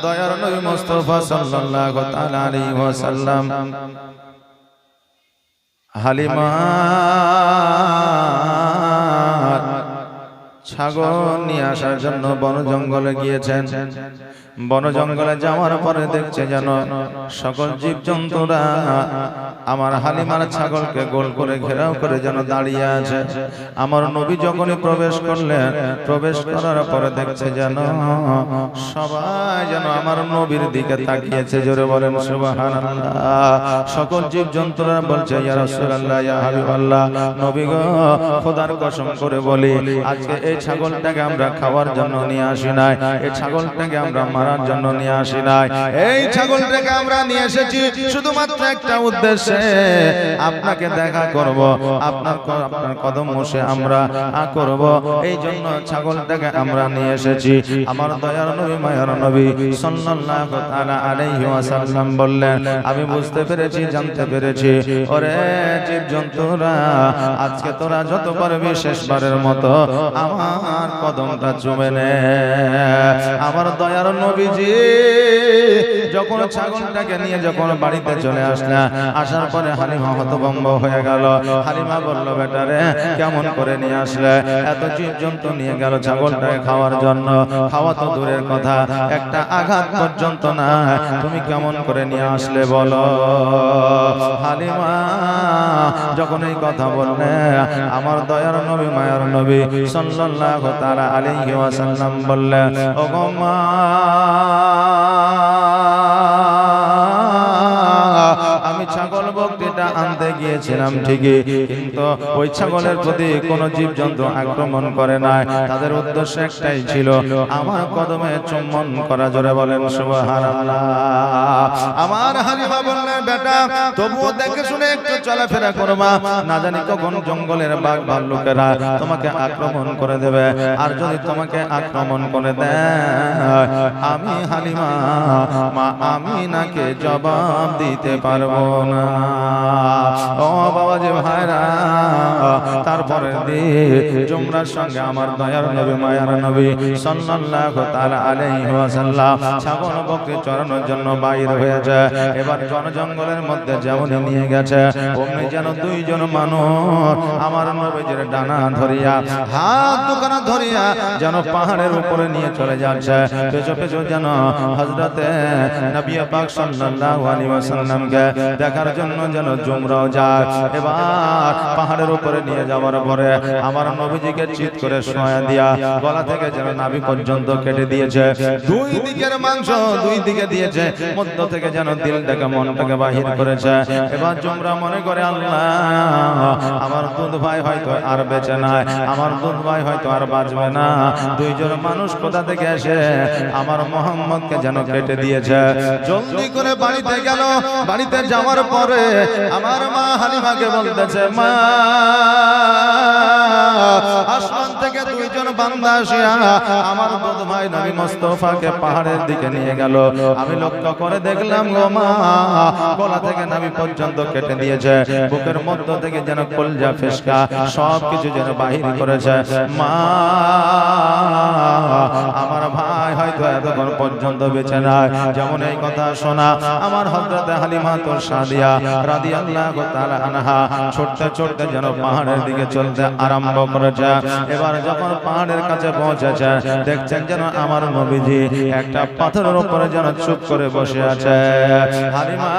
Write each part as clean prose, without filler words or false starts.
দয়ার নবী মুস্তাফা সাল্লাল্লাহু তাআলা আলাইহি ওয়াসাল্লাম হালিমা ছাগল নিয়ে আসার জন্য বন জঙ্গলে গিয়েছেন। বন জঙ্গলে যাওয়ার পরে দেখছে যেন সকল জীবজন্তুরা আমার হালিমার ছাগলকে গোল করে ঘেরাও করে যেন দাঁড়িয়ে আছে। আমার নবী যখনই প্রবেশ করলেন, প্রবেশ করার পরে দেখছে যেন সবাই যেন আমার নবীর দিকে তাকিয়েছে। জোরে বলেন সুবহানাল্লাহ। সকল জীবজন্তুরা বলছে ইয়া রাসূলুল্লাহ, ইয়া হাবিবাল্লাহ, নবী গো, খোদার কসম করে বলি, আজকে এই ছাগলটাকে আমরা খাওয়ার জন্য নিয়ে আসি নাই, এই ছাগলটাকে আমরা মারার জন্য নিয়ে আসি নাই। এই ছাগলটাকে আমরা নিয়ে এসেছি শুধুমাত্র একটা উদ্দেশ্যে, আপনাকে দেখা করব, আপনার কদম মুছে আমরা করব, এই জন্য ছাগলটাকে আমরা নিয়ে এসেছি। আমার দয়ার নবী মায়ার নবী সাল্লাল্লাহু তাআলা আলাইহি ওয়াসাল্লাম বললেন, আমি বুঝতে পেরেছি, জানতে পেরেছি, ওরে জীবজন্তুরা, আজকে তোরা যত পারবি শেষবারের মতো আমার কদমটা চুমে নে। আমার দয়ার নবীজি যখন ছাগলটাকে নিয়ে যখন বাড়িতে চলে আসলেন, আসার পরে হালিমা হতভম্ব হয়ে গেল। হালিমা বলল, বেটারে কেমন করে নিয়ে আসলে? এত জীবজন্তু নিয়ে গেল ছাগলটাকে খাওয়ার জন্য, খাওয়া তো দূরের কথা, একটা আঘাত পর্যন্ত না, তুমি কেমন করে নিয়ে আসলে বলো? হালিমা যখন এই কথা বললে, আমার দয়ার নবী মায়ার নবী সাল্লাল্লাহু তাআলা আলাইহি ওয়াসাল্লাম বললেন, ও গো মা, আমি ছাগল বকরিটা আনতে গিয়েছিলাম ঠিকই, কিন্তু ওই ছাগলের প্রতি কোনো জীবজন্তু আক্রমণ করে নাই, তাদের উদ্দেশ্য একটাই ছিল আমার কদমে চুম্বন করা। জোরে বলেন সুবহানাল্লাহ। আমার হালিমা বললেন, বেটা তবুও দেখে শুনে একটু চলাফেরা করবা, না জানি কখন জঙ্গলের বাঘ ভাল্লুকেরা তোমাকে আক্রমণ করে দেবে, আর যদি তোমাকে আক্রমণ করে দেয় আমি হালিমা মা আমিনাকে জবাব দিতে পারবো না। ও বাবা যে ভাইরা, তারপরে জুমরার সঙ্গে আমার দয়ার নবী মায়ার নবী সাল্লাল্লাহু তাআলা আলাইহি ওয়াসাল্লাম ছাগল বকরি চড়ানোর জন্য বাইর হয়েছে। এবার জঙ্গলের মধ্যে যেমন নিয়ে গেছে, অমনি যেন দুইজন মানুষ আমার নবীর ডানা ধরিয়া, হাত দুখানা ধরিয়া যেন পাহাড়ের উপরে নিয়ে চলে যাচ্ছে। পেছু পেছু যেন হযরতে নবী পাক সাল্লাল্লাহু আলাইহি ওয়াসাল্লামকে দেখার জন্য যেন জুমরাও যায়। এবার পাহাড়ের উপরে নিয়ে যাওয়ার পরে আমার নবীজিকে চিৎ করে শোয়া দিয়া গলা থেকে যেন নাভি পর্যন্ত কেটে দিয়েছে। দুই দিকের মাংস দুই দিকে দিয়েছে, মধ্য থেকে যেন দিলটাকে মনটাকে বাহির করেছে। এবার জুমরা মনে করে, আল্লাহ, আমার দুধ ভাই হয়তো আর বেঁচে নাই, আমার দুধ ভাই হয়তো আর বাঁচবে না। দুইজন মানুষ কোথা থেকে এসে আমার মোহাম্মদকে যেন কেটে দিয়েছে। জলদি করে বাড়িতে গেল। বাড়িতে যাওয়ার পরে আমার মা হালিমাকে বলতেছে, মা, আসমান থেকে দুইজন বান্দা আসিয়া আমার দুধ ভাই নবী মুস্তাফাকে পাহাড়ের দিকে নিয়ে গেল। আমি লক্ষ্য করে দেখলাম, গো মা, গলা থেকে নাভি পর্যন্ত কেটে দিয়েছে, বুকের মধ্য থেকে যেন কলজা ফেসকা সবকিছু যেন বাহির করেছে। মা, আমার ভাই হয়তো এতক্ষণ পর্যন্ত বেঁচে নাই। যেমন এই কথা শোনা আমার হযরত হালিমা সাদিয়া রাদিয়াল্লাহু তাআলা আনহা ছুটতে ছুটতে যেন পাহাড়ের দিকে চলতে আরম্ভ করেছে। এবার যখন পাহাড়ের কাছে পৌঁছেছে, দেখছেন যেন আমার নবীজি একটা পাথরের উপরে যেন চুপ করে বসে আছে। হালিমা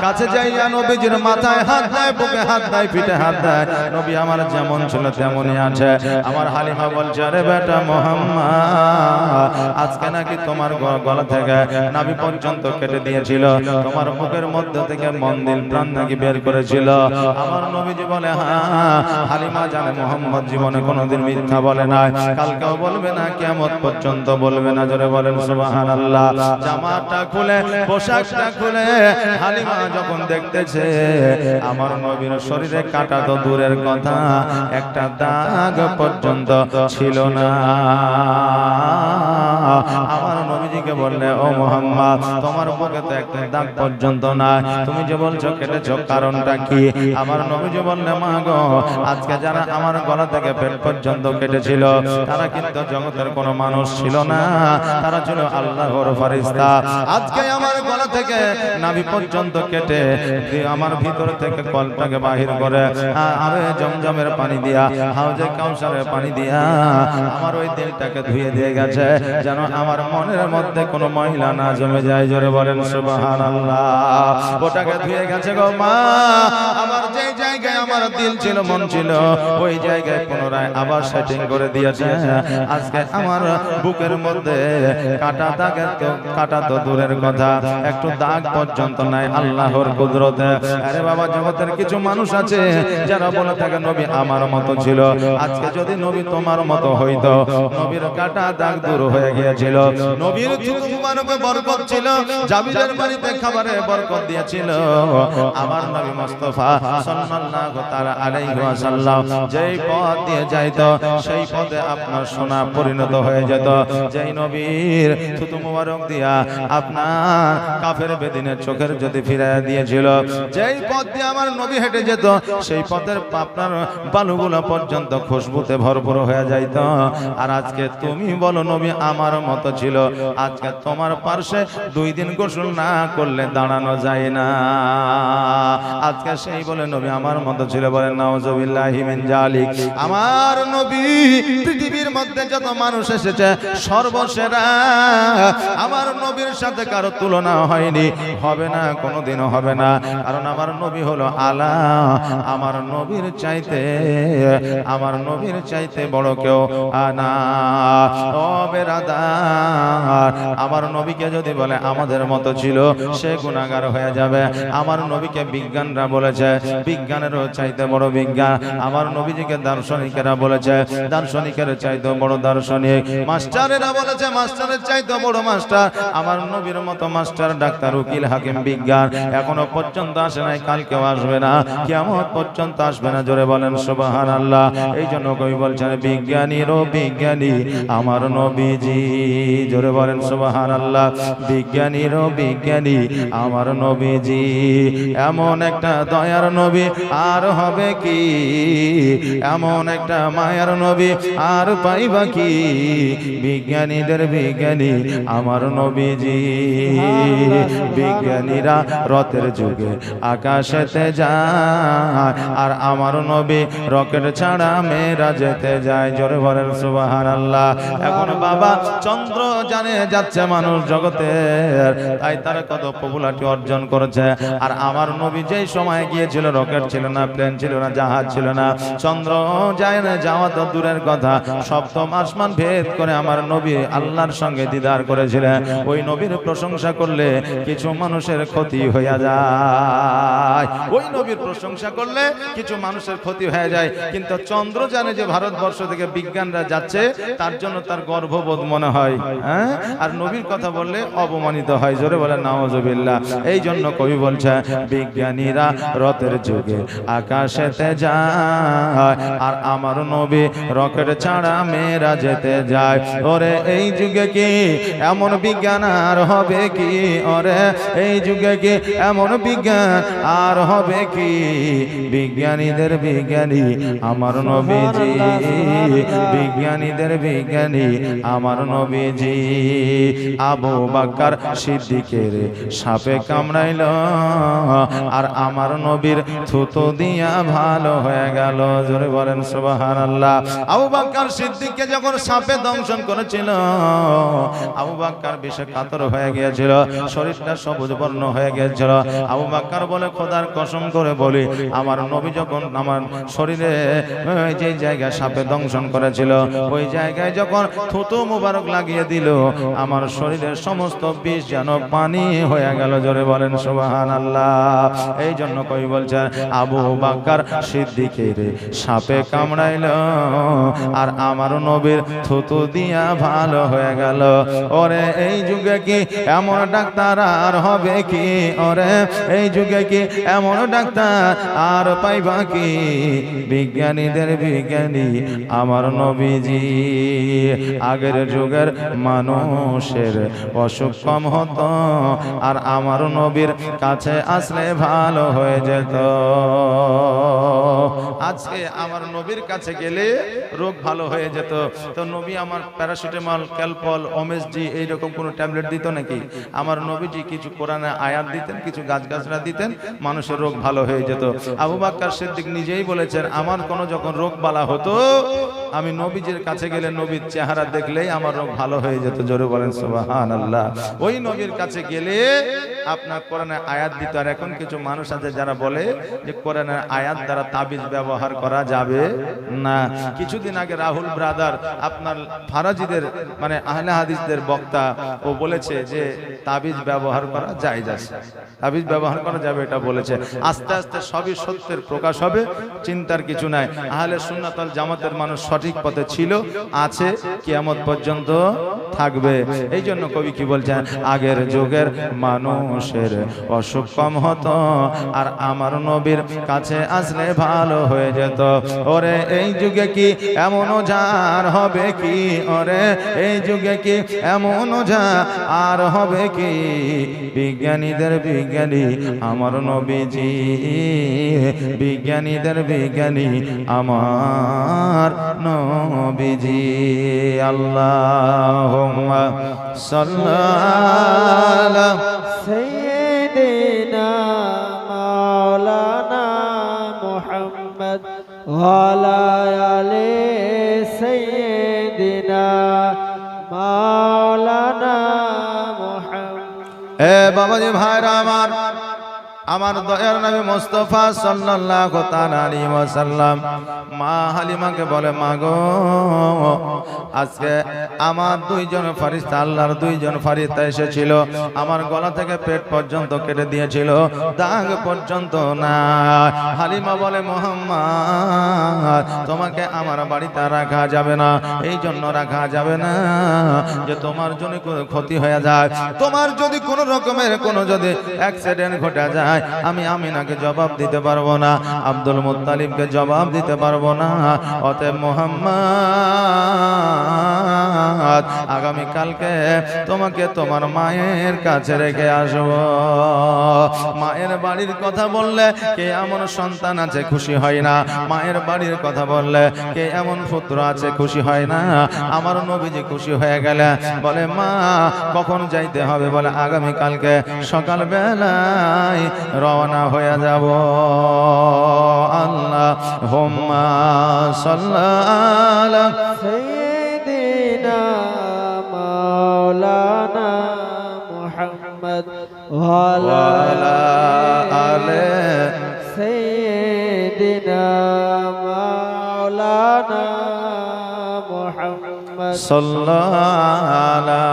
কাছে যাইয়া নবীজির মাথায় হাত দেয়, বুকে হাত দেয়, পিঠে হাত দেয়। নবী আমার যেমন ছিল তেমনই আছে। আমার হালিমা বলছে, আরে বেটা মুহাম্মদ, আজকে নাকি তোমার গলা থেকে নাভি পর্যন্ত কেটে দিয়েছিল, তোমার মুখের মধ্যে থেকে মন্দির প্রাণ নাকি বের করেছিল। আমার নবীজি বলে, হ্যাঁ। হালিমা জানে মুহাম্মদ জীবনে কোনোদিন মিথ্যা বলে নাই, কালকেও বলবে না, কিয়ামত পর্যন্ত বলবে না। জোরে বলেন সুবহানাল্লাহ। জামাটা খুলে, পোশাকটা খুলে হালিমা যখন দেখতেছে আমার নবীর শরীরে কাটা তো দূরের কথা, একটা দাগ পর্যন্ত ছিল না। আমার নবীজিকে বললে, ও মুহাম্মদ, তোমার বুকে তো একটা দাগ পর্যন্ত না, তুমি যে বলছো কেটেছো, কারণটা কি? আমার নবীজি বললে, মা গো, আজকে যারা আমার গলা থেকে পেট পর্যন্ত কেটেছিল তারা কিন্তু জগতের কোনো মানুষ ছিল না, তারা ছিল আল্লাহর ফেরেশতা। আজকে আমার গলা থেকে নাভি পর্যন্ত কেটে আমার ভিতর থেকে কলটাকে বাহির করে আরে জমজমের পানি দিয়া, হাউজে কাউসারের পানি দিয়া আমার ওই দিলটাকে ধুয়ে দিয়ে গেছে, যেন আমার মনের মধ্যে কোনো ময়লা না জমে যায়। জোরে বলেন সুবহানাল্লাহ। ওটাকে ধুয়ে গেছে গো মা। আমার যে জায়গায় আমার দিল ছিল, মন ছিল, ওই জায়গায় পুনরায় আবার সেটিং করে দিয়েছে। আজকে আমার বুকের মধ্যে কাটা দাগের তো কাটা তো দূরের কথা, একটু দাগ পর্যন্ত নাই আল্লাহর কুদরতে। আরে বাবা, জগতের কিছু মানুষ আছে যারা বলে থাকে নবী আমার মতো ছিল। আজকে যদি নবী তোমার মতো হইতো, নবীর কাটা দাগ দূর হয়ে গিয়েছিল, নবীর থুতু মুবারকে বরকত ছিল, জাবিরের বাড়িতে খাবারে বরকত দিয়েছিল। আমার নবী মুস্তাফা সাল্লাল্লাহু তাআলা আলাইহি ওয়াসাল্লাম যেই পথ দিয়ে যাইতো সেই পথে আপনার সোনা পরিণত হয়ে যেত। যেই নবীর থুতু মুবারক দিয়া আপনার কাফের বেদিনের চোখের যদি ফিরাইয়া দিয়েছিল, যেই পথ দিয়ে আমার নবী হেঁটে যেত সেই পথের আপনার বালুগুলো পর্যন্ত খুশবুতে ভরপুর হয়ে যাইত। আর আজকে তুমি বলো নবী আমার মতো ছিল, আজকে তোমার পার্শ্বে 2 দিন গোসল না করলে দাঁড়ানো যায় না। আজকে সেই বলে নবী আমার মতো ছিল, বলেন নাউজুবিল্লাহি মিন জালিক। আমার নবী পৃথিবীর মধ্যে যত মানুষ এসেছে সর্বসেরা, আমার নবীর সাথে কারো তুলনা হয়নি, হবে না, কোনোদিনও হবে না। কারণ আমার নবী হলো আলা, আমার নবীর চাইতে বড় কেউ না। ও বেরাদার, আমার নবীকে যদি বলে আমাদের মতো ছিল, সে গুনাহগার হয়ে যাবে। আমার নবীকে বিজ্ঞানরা বলেছে বিজ্ঞানেরও চাইতে বড় বিজ্ঞান। আমার নবীজিকে দার্শনিকেরা বলেছে দার্শনিকের চাইতে বড় দার্শনিক। মাস্টারেরা বলেছে মাস্টারের চাইতে বড় মাস্টার। আমার নবীর মতো মাস্টার, ডাক্তার, উকিল, হাকিম, বিজ্ঞান এখনো পর্যন্ত আসে নাই, কালকেও আসবে না, কিয়ামত পর্যন্ত আসবে না। জোরে বলেন সুবহানাল্লাহ। এই জন্য কবি বলছেন বিজ্ঞানীরও বিজ্ঞানী আমার নবীজি। জোরে বলেন সুবহানাল্লাহ। বিজ্ঞানীরও বিজ্ঞানী আমার নবীজি। এমন একটা দয়ার নবী আর হবে কি, এমন একটা মায়ার নবী আর পাইবা কি, বিজ্ঞানীদের বিজ্ঞানী আমার নবীজি। বিজ্ঞানীরা রথের যুগে আকাশেতে যায়, আর আমার নবী রকেট ছাড়া মেয়েরা যেতে যায়। জোরে বলেন সুবহানাল্লাহ। এখন বাবা চন্দ্র জানে যাচ্ছে মানুষ জগতের, তাই তারা কত পপুলারিটি অর্জন করেছে। আর আমার নবী যেই সময় গিয়েছিল রকেট ছিল না, প্লেন ছিল না, জাহাজ ছিল না, চন্দ্র যায় না, যাওয়া তো দূরের কথা, সপ্তম আসমান ভেদ করে আমার নবী আল্লাহর সঙ্গে দিদার করেছিলেন। ওই নবীর প্রশংসা করলে কিছু মানুষের ক্ষতি হয়ে যায়, ওই নবীর প্রশংসা করলে কিছু মানুষের ক্ষতি হয়ে যায়। কিন্তু চন্দ্র জানে যে ভারতবর্ষ থেকে বিজ্ঞানরা যাচ্ছে, তার জন্য তার গর্ববোধ মনে হয়, হ্যাঁ, আর নবীর কথা বললে অপমানিত হয়। জোরে বলেন নাউজুবিল্লাহ। এই জন্য কবি বলছে বিজ্ঞানীরা রথের যুগে আকাশেতে যায়, আর আমার নবী রকেট ছাড়া মেয়েরা যেতে যায়। ওরে এই যুগে কি এমন বিজ্ঞান আর হবে কি, ওরে এই যুগে কি এমন বিজ্ঞান আর হবে কি, বিজ্ঞানীদের বিজ্ঞানী আমার নবীজি। বিজ্ঞানীদের বিজ্ঞানী আমার নবীজি। আবু বকর সিদ্দিকের সাপে কামড়াইল, আর আমার নবীর থুতু দিয়া ভালো হয়ে গেল। জোরে বলেন সুবহানাল্লাহ। আবু বকর সিদ্দিককে যখন সাপে দংশন করেছিল, আবু বকর বিষে কাতর হয়ে গিয়েছিল, শরীরটা সবুজ বর্ণ হয়ে গিয়েছিল। আবু বকর বলে খোদার কসম করে বলি, আমার নবী যখন আমার শরীরে যে জায়গায় সাপে দংশন করেছিল ওই জায়গায় যখন থুতু মুবারক লাগিয়ে দিল, আমার শরীরের সমস্ত বিষ যেন পানি হয়ে গেল। জোরে বলেন সুবহানাল্লাহ। এই জন্য কই বলছেন আবু বকর সিদ্দিকের সাপে কামড়াইল, আর আমার নবীর থুতু দিয়া ভালো হয়ে গেল। ওরে এই যুগে কি এমন ডাক্তার আর হবে কি, ওরে এই যুগে কি এমন ডাক্তার আর পাইবা কি, বিজ্ঞানীদের বিজ্ঞানী আমার নবীজি। আগের যুগের মানুষ মানুষের অসুখ কম হতো, আর আমার নবীর কাছে আসলে ভালো হয়ে যেত। আজকে আমার নবীর কাছে গেলে রোগ ভালো হয়ে যেত। তো নবী আমার প্যারাসিটামল, ক্যালপল, ওমেসজি এইরকম কোনো ট্যাবলেট দিত নাকি? আমার নবীজি কিছু কোরআনে আয়াত দিতেন, কিছু গাছগাছরা দিতেন, মানুষের রোগ ভালো হয়ে যেত। আবু বকর সিদ্দিক নিজেই বলেছেন, আমার কোনো যখন রোগ বালা হতো, আমি নবীজির কাছে গেলে নবীর চেহারা দেখলেই আমার রোগ ভালো হয়ে যেত। জোরে বলেন সুবহানাল্লাহ। ওই নবীর কাছে গেলে আপনার কোরআনে আয়াত দিত। আর এখন কিছু মানুষ আছে যারা বলে যে কোরআনের আয়াত দ্বারা তাবিজ ব্যবহার করা যাবে না। কিছুদিন আগে রাহুল ব্রাদার আপনার ফারাজিদের মানে আহলে হাদিসদের বক্তা, ও বলেছে যে তাবিজ ব্যবহার করা জায়েজ আছে, তাবিজ ব্যবহার করা যাবে, এটা বলেছে। আস্তে আস্তে সবই সত্যের প্রকাশ হবে, চিন্তার কিছু নাই। আহলে সুন্নাত ওয়াল জামাতের মানুষ সঠিক পথে ছিল, আছে, কিয়ামত পর্যন্ত থাকবে। এই জন্য কবি কি বলছেন, আগের যুগের মানুষের অসুখ কম হতো, আর আমার নবীর কাছে আসলে ভালো হয়ে যেত। ওরে এই যুগে কি এমন জার হবে কি, ওরে এই যুগে কি এমন জার আর হবে কি, বিজ্ঞানীদের বিজ্ঞানী আমার নবীজি, বিজ্ঞানীদের বিজ্ঞানী আমার নবীজি। আল্লাহুম্মা সাল্লি সাইয়্যিদিনা মাওলানা মুহাম্মদ ওয়া আলা আলি সাইয়্যিদিনা মাওলানা মুহাম্মদ। এ বাবাজি ভাইরা আমার দয়ার নবী মুস্তাফা সাল্লাল্লাহু তাআলা আলাইহি ওয়াসাল্লাম মা হালিমাকে বলে, মা গো, আজকে আমার দুইজন ফেরেশতা, আল্লাহর দুইজন ফেরেশতা এসেছিল, আমার গলা থেকে পেট পর্যন্ত কেটে দিয়েছিল, দাগ পর্যন্ত না। হালিমা বলে, মুহাম্মদ, তোমাকে আমার বাড়িতে রাখা যাবে না, এই জন্য রাখা যাবে না যে তোমার জন্য কোনো ক্ষতি হয়ে যায়, তোমার যদি কোনো রকমের কোনো যদি অ্যাক্সিডেন্ট ঘটে যায় আমি আমিনাকে জবাব দিতে পারবো না, আব্দুল মুত্তালিবকে জবাব দিতে পারবো না। অতএব মুহাম্মদ, আগামী কালকে তোমাকে তোমার মায়ের কাছে রেখে আসবো। মায়ের বাড়ির কথা বললে কে এমন সন্তান আছে খুশি হয় না, মায়ের বাড়ির কথা বললে কে এমন পুত্র আছে খুশি হয় না। আমার নবীজি খুশি হয়ে গেলে বলে, মা কখন যাইতে হবে? বলে, আগামী কালকে সকাল বেলায় রওনা হয়ে যাব। আল্লাহুম্মা সাল্লি সাইয়্যিদিনা মাওলানা মুহাম্মদ ওয়া আলা আলি সাইয়্যিদিনা মাওলানা মুহাম্মদ। সাল্লাল্লাহু আলা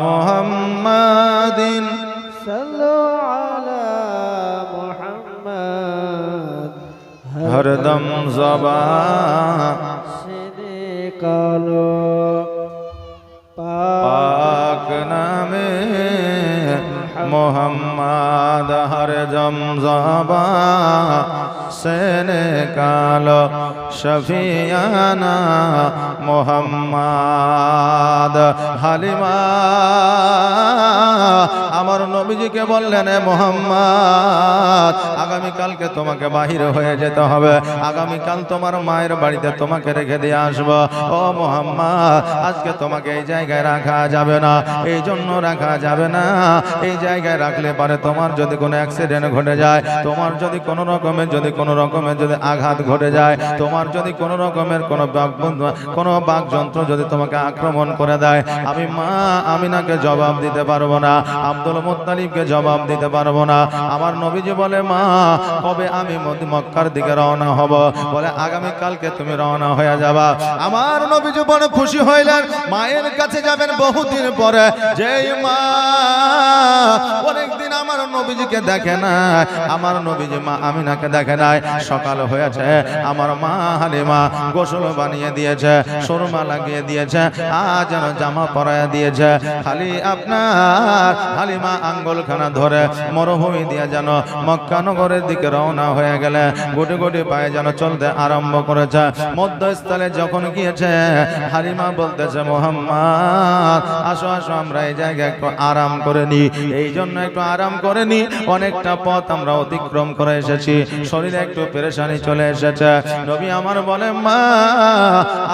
মুহাম্মাদিন সাল্লু আলা মুহাম্মদ। হরদম জবান সিনে কালো পাক নামে মোহাম্মদ, হরদম জবান সেনে কালো শফিয়ানা মোহাম্মদ। হালিমা আমার নবীজিকে বললেন, মোহাম্মদ, আগামীকালকে তোমাকে বাহির হয়ে যেতে হবে, আগামীকাল তোমার মায়ের বাড়িতে তোমাকে রেখে দিয়ে আসবো। ও মোহাম্মদ, আজকে তোমাকে এই জায়গায় রাখা যাবে না, এই জন্য রাখা যাবে না, এই জায়গায় রাখলে পারে তোমার যদি কোনো অ্যাক্সিডেন্ট ঘটে যায়, তোমার যদি কোনো রকমের যদি আঘাত ঘটে যায়, তোমার যদি কোনো রকমের কোনো বাকযন্ত্র যদি তোমাকে আক্রমণ করে দেয়, আমি মা আমিনাকে জবাব দিতে পারবো না, আব্দুল মুত্তালিবকে জবাব দিতে পারবো না। আমার নবীজি বলে, মা কবে আমি মক্কার দিকে রওনা হব? বলে, আগামী কালকে তুমি রওনা হয়ে যাবা। আমার নবীজি বড় খুশি হইলেন, মায়ের কাছে যাবেন বহুদিন পরে। যেই মা অনেকদিন আমার নবীজিকে দেখে না, আমার নবীজি মা আমিনাকে দেখে নাই। সকাল হয়েছে, আমার মা হালিমা গোসল বানিয়ে দিয়েছে, সুরমা লাগিয়ে দিয়েছে, আজ যেন জামা পরাইয়া দিয়েছে। খালি আপনার হালিমা আঙ্গুলখানা ধরে মরুভূমি দিয়ে যেন মক্কা নগরের দিকে রওনা হয়ে গেলে গুটি গুটি পায়ে যেন চলতে আরম্ভ করেছে। মধ্যস্থলে যখন গিয়েছে, হালিমা বলতেছে, মুহাম্মদ আসো আসো, আমরা এই জায়গায় একটু আরাম করে নি। এই জন্য একটু আরাম করে নি, অনেকটা পথ আমরা অতিক্রম করে এসেছি, শরীরে একটু পেরেশানি চলে এসেছে। নবী আমার বলে, মা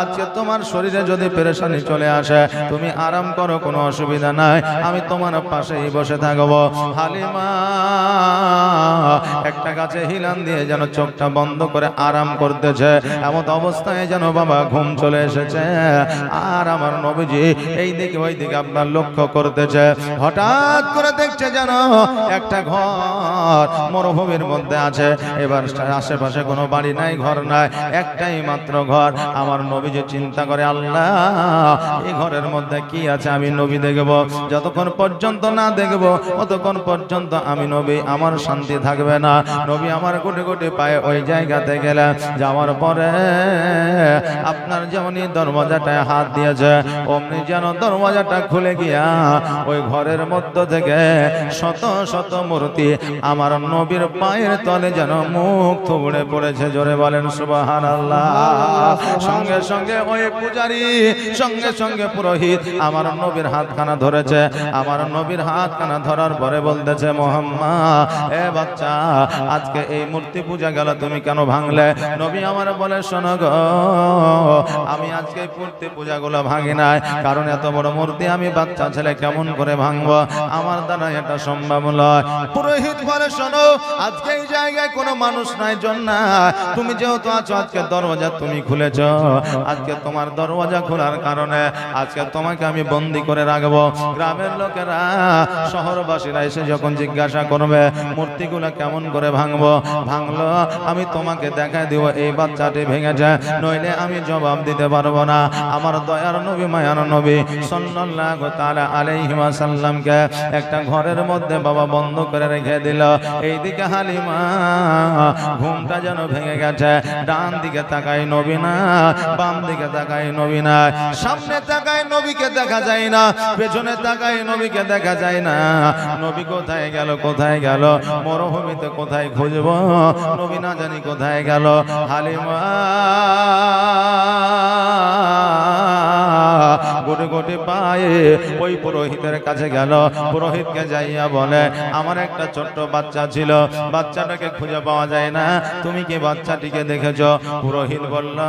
আজকে তোমার শরীরে যদি পেরেশানি চলে আসে, তুমি আরাম করো, কোনো অসুবিধা নাই, আমি তোমার পাশেই বসে থাকবো। হালিমা একটা গাছে হিলান দিয়ে যেন চোখটা বন্ধ করে আরাম করতেছে। এমন অবস্থায় যেন বাবা ঘুম চলে এসেছে। আর আমার নবীজি এই দিকে ওই দিকে আপনার লক্ষ্য করতেছে। হঠাৎ করে দেখছে যেন একটা ঘর মরুভূমির মধ্যে আছে। এবার আশেপাশে কোনো বাড়ি নাই, ঘর নাই, একটাই মাত্র ঘর। আমার নবীজি চিন্তা করে, আল্লাহ এই ঘরের মধ্যে কি আছে আমি নবী দেখব। যতক্ষণ পর্যন্ত না দেখব ততক্ষণ পর্যন্ত আমি নবী আমার শান্তি থাকবে না। নবী আমার গুটি গুটি পায়ে ওই জায়গাতে গেলেন। যাওয়ার পরে আপনার যেমনই দরওয়াজাটায় হাত দিয়েছে, অমনি যেন দরওয়াজাটা খুলে গিয়া ওই ঘরের মধ্য থেকে শত শত মূর্তি আমার নবীর পায়ের তলে যেন মুখ থুবড়ে পড়েছে। জোরে বলেন সুবহানাল্লাহ। সঙ্গে সঙ্গে ওই পূজারী, সঙ্গে সঙ্গে পুরোহিত আমার নবীর হাতখানা ধরেছে। আমার নবীর হাতখানা ধরার পরে বলতেছে, মুহাম্মদ এ বাচ্চা, আজকে এই মূর্তি পূজা গেল, তুমি কেন ভাঙলে? নবী আমার বলে, শোনো গো, আমি আজকে মূর্তি পূজাগুলো ভাঙি নাই, কারণ এত বড় মূর্তি আমি বাচ্চা ছেলে কেমন করে ভাঙবো, আমার দ্বারা এটা সম্ভব নয়। পুরোহিত বলে, শোনো, আজকে এই জায়গায় কোনো মানুষ নাই, জন নাই, তুমি যেহেতু আছো, আজকে দরওয়াজা তুমি খুলেছ, আজকে তোমার দরওয়াজা খোলার কারণে আজকে তোমাকে আমি বন্দী করে রাখবো। গ্রামের লোকেরা, শহরবাসীরা এসে যখন জিজ্ঞাসা করবে মূর্তিগুলা কেমন করে ভাঙবো, ভাঙলো আমি তোমাকে দেখাই দিব এই বাচ্চাটি ভেঙেছে, নইলে আমি জবাব দিতে পারবো না। আমার দয়ার নবী, মায়ার নবী সাল্লাল্লাহু তাআলা আলাইহি ওয়াসাল্লামকে একটা ঘরের মধ্যে বাবা বন্ধ করে রেখে দিল। এইদিকে হালিমা ঘুমটা যেন ভেঙে গেছে। ডান দিকে তাকাই নবী না, বাম দিকে তাকাই নবী না, সামনে তাকাই নবীকে দেখা যায় না, পেছনে তাকাই নবীকে দেখা যায় না। নবী কোথায় গেল, কোথায় গেল, মরুভূমিতে কোথায় খুঁজবো, নবী না জানি কোথায় গেল। হালিমা গোটে গোটে পায়ে ওই পুরোহিতের কাছে গেল। পুরোহিতকে যাইয়া বলে, আমার একটা ছোট্ট বাচ্চা ছিল, বাচ্চাটাকে খুঁজে পাওয়া যায় না, তুমি কি বাচ্চাটিকে দেখেছ? পুরোহিত বলল,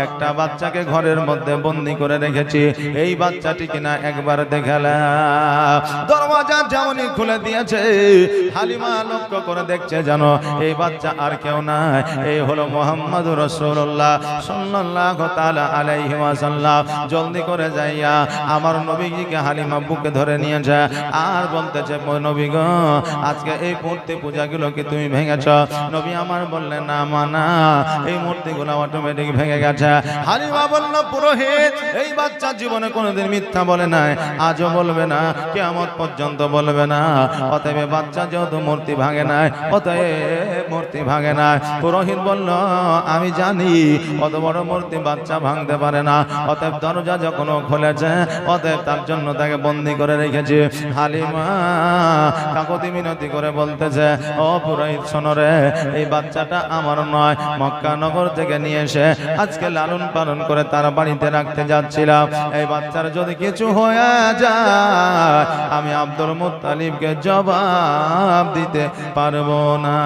একটা বাচ্চাকে ঘরের মধ্যে বন্দি করে রেখেছি, এই বাচ্চাটি কিনা একবার দেখালাম। দরওয়াজা যেমনই খুলে দিয়েছে, হালিমা লক্ষ্য করে দেখছে যেন এই বাচ্চা আর কেউ নাই, এই হলো মুহাম্মদুর রাসূলুল্লাহ সাল্লাল্লাহু তাআলা আলাইহি ওয়াসাল্লাম। জলদি করে যাইয়া আমার নবীজিকে হালিমা বুকে ধরে নিয়েছে আর বলতেছে, নবী গো, আজকে এই মূর্তি পূজাগুলো কি তুমি ভেঙেছ? নবী আমার বললেন, না মানা, এই মূর্তিগুলো অটোমেটিক ভেঙে গেছে। হালিমা বলল, পুরোহিত এই বাচ্চা জীবনে কোনোদিন মিথ্যা বলে নাই, আজও বলবে না, কিয়ামত পর্যন্ত বলবে না। অতএব বাচ্চা যেহেতু মূর্তি ভাঙে নাই, অতএব মূর্তি ভাঙে নাই। পুরোহিত বলল, আমি জানি অত বড় মূর্তি বাচ্চা ভাঙতে পারে না, অতএব দরজা যখন খুলেছে, অতএব তার জন্য তাকে বন্দী করে রেখেছে। হালিমা কাকুতি মিনতি করে বলতেছে, ও পুরোহিত শোনো রে, এই বাচ্চাটা আমার নয়, মক্কা নগর থেকে নিয়ে এসে আজকে লালন পালন করে তার বাড়িতে রাখতে যাচ্ছিলাম। এই বাচ্চার যদি কিছু হয়ে যায়, আমি আব্দুল মুত্তালিবকে জবাব দিতে পারবো না।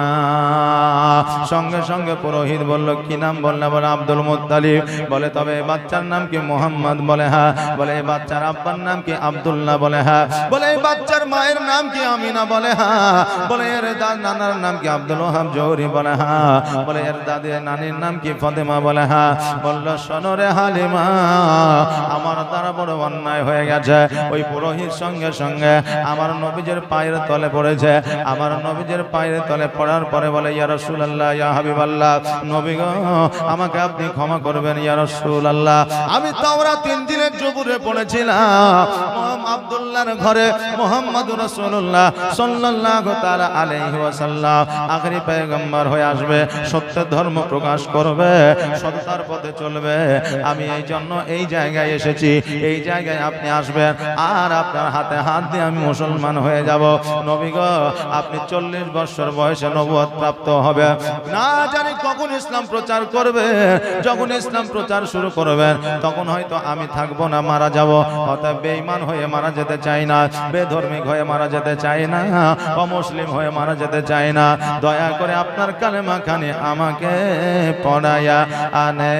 সঙ্গে সঙ্গে পুরোহিত বলল, কি নাম বললে? বলে আব্দুল মুত্তালিব। বলে, তবে এই বাচ্চার নাম কি? মুহাম্মদ। বলে হ্যাঁ। বলে, এই বাচ্চার আব্বার নাম কি? আব্দুল্লাহ। বলে হ্যাঁ। বলে, এই বাচ্চার মায়ের নাম কি? আমিনা। বলে হ্যাঁ। বলে, এর নানার নাম কি? আব্দুল ওয়াহাব জৌহরি। বলে হ্যাঁ। বলে, এর দাদি নানির নাম কি? ফাতেমা। বলে হ্যাঁ। বলল, শোনো রে হালিমা, আমার দ্বারা বড় অন্যায় হয়ে গেছে। ওই পুরোহিত সঙ্গে সঙ্গে আমার নবীজির পায়ের তলে পড়েছে। আমার নবীজির পায়ের তলে পড়ার পরে বলে, ইয়া রাসূলুল্লাহ, ইয়া হাবিবাল্লাহ, নবী গো আমাকে আপনি ক্ষমা করবেন ইয়া রাসূলুল্লাহ। আমি তাওরাত ইনজিলের জবুরে পড়েছিলাম আব্দুল্লাহর ঘরে মুহাম্মদুর রাসূলুল্লাহ সাল্লাল্লাহু তাআলা আলাইহি ওয়াসাল্লাম আখেরি পয়গম্বর হয়ে আসবে, সত্যের ধর্ম প্রকাশ করবে, সততার পথে চলবে। আমি এই জন্য এই জায়গায় এসেছি, এই জায়গায় আপনি আসবেন আর আপনার হাতে হাত দিয়ে আমি মুসলমান হয়ে যাব। নবী গো আপনি 40 বছর বয়সে নবুয়ত প্রাপ্ত হবে, না জানি কখন ইসলাম প্রচার করবে। যখন ইসলাম প্রচার শুরু করবেন তখন হয়তো আমি থাকবো না, মারা যাব। অতএব বেঈমান হয়ে মারা যেতে চাই না, বেধর্মী হয়ে মারা যেতে চাই না, অমুসলিম হয়ে মারা যেতে চাই না। দয়া করে আপনার কালেমা খানি আমাকে পড়ায়া আনে।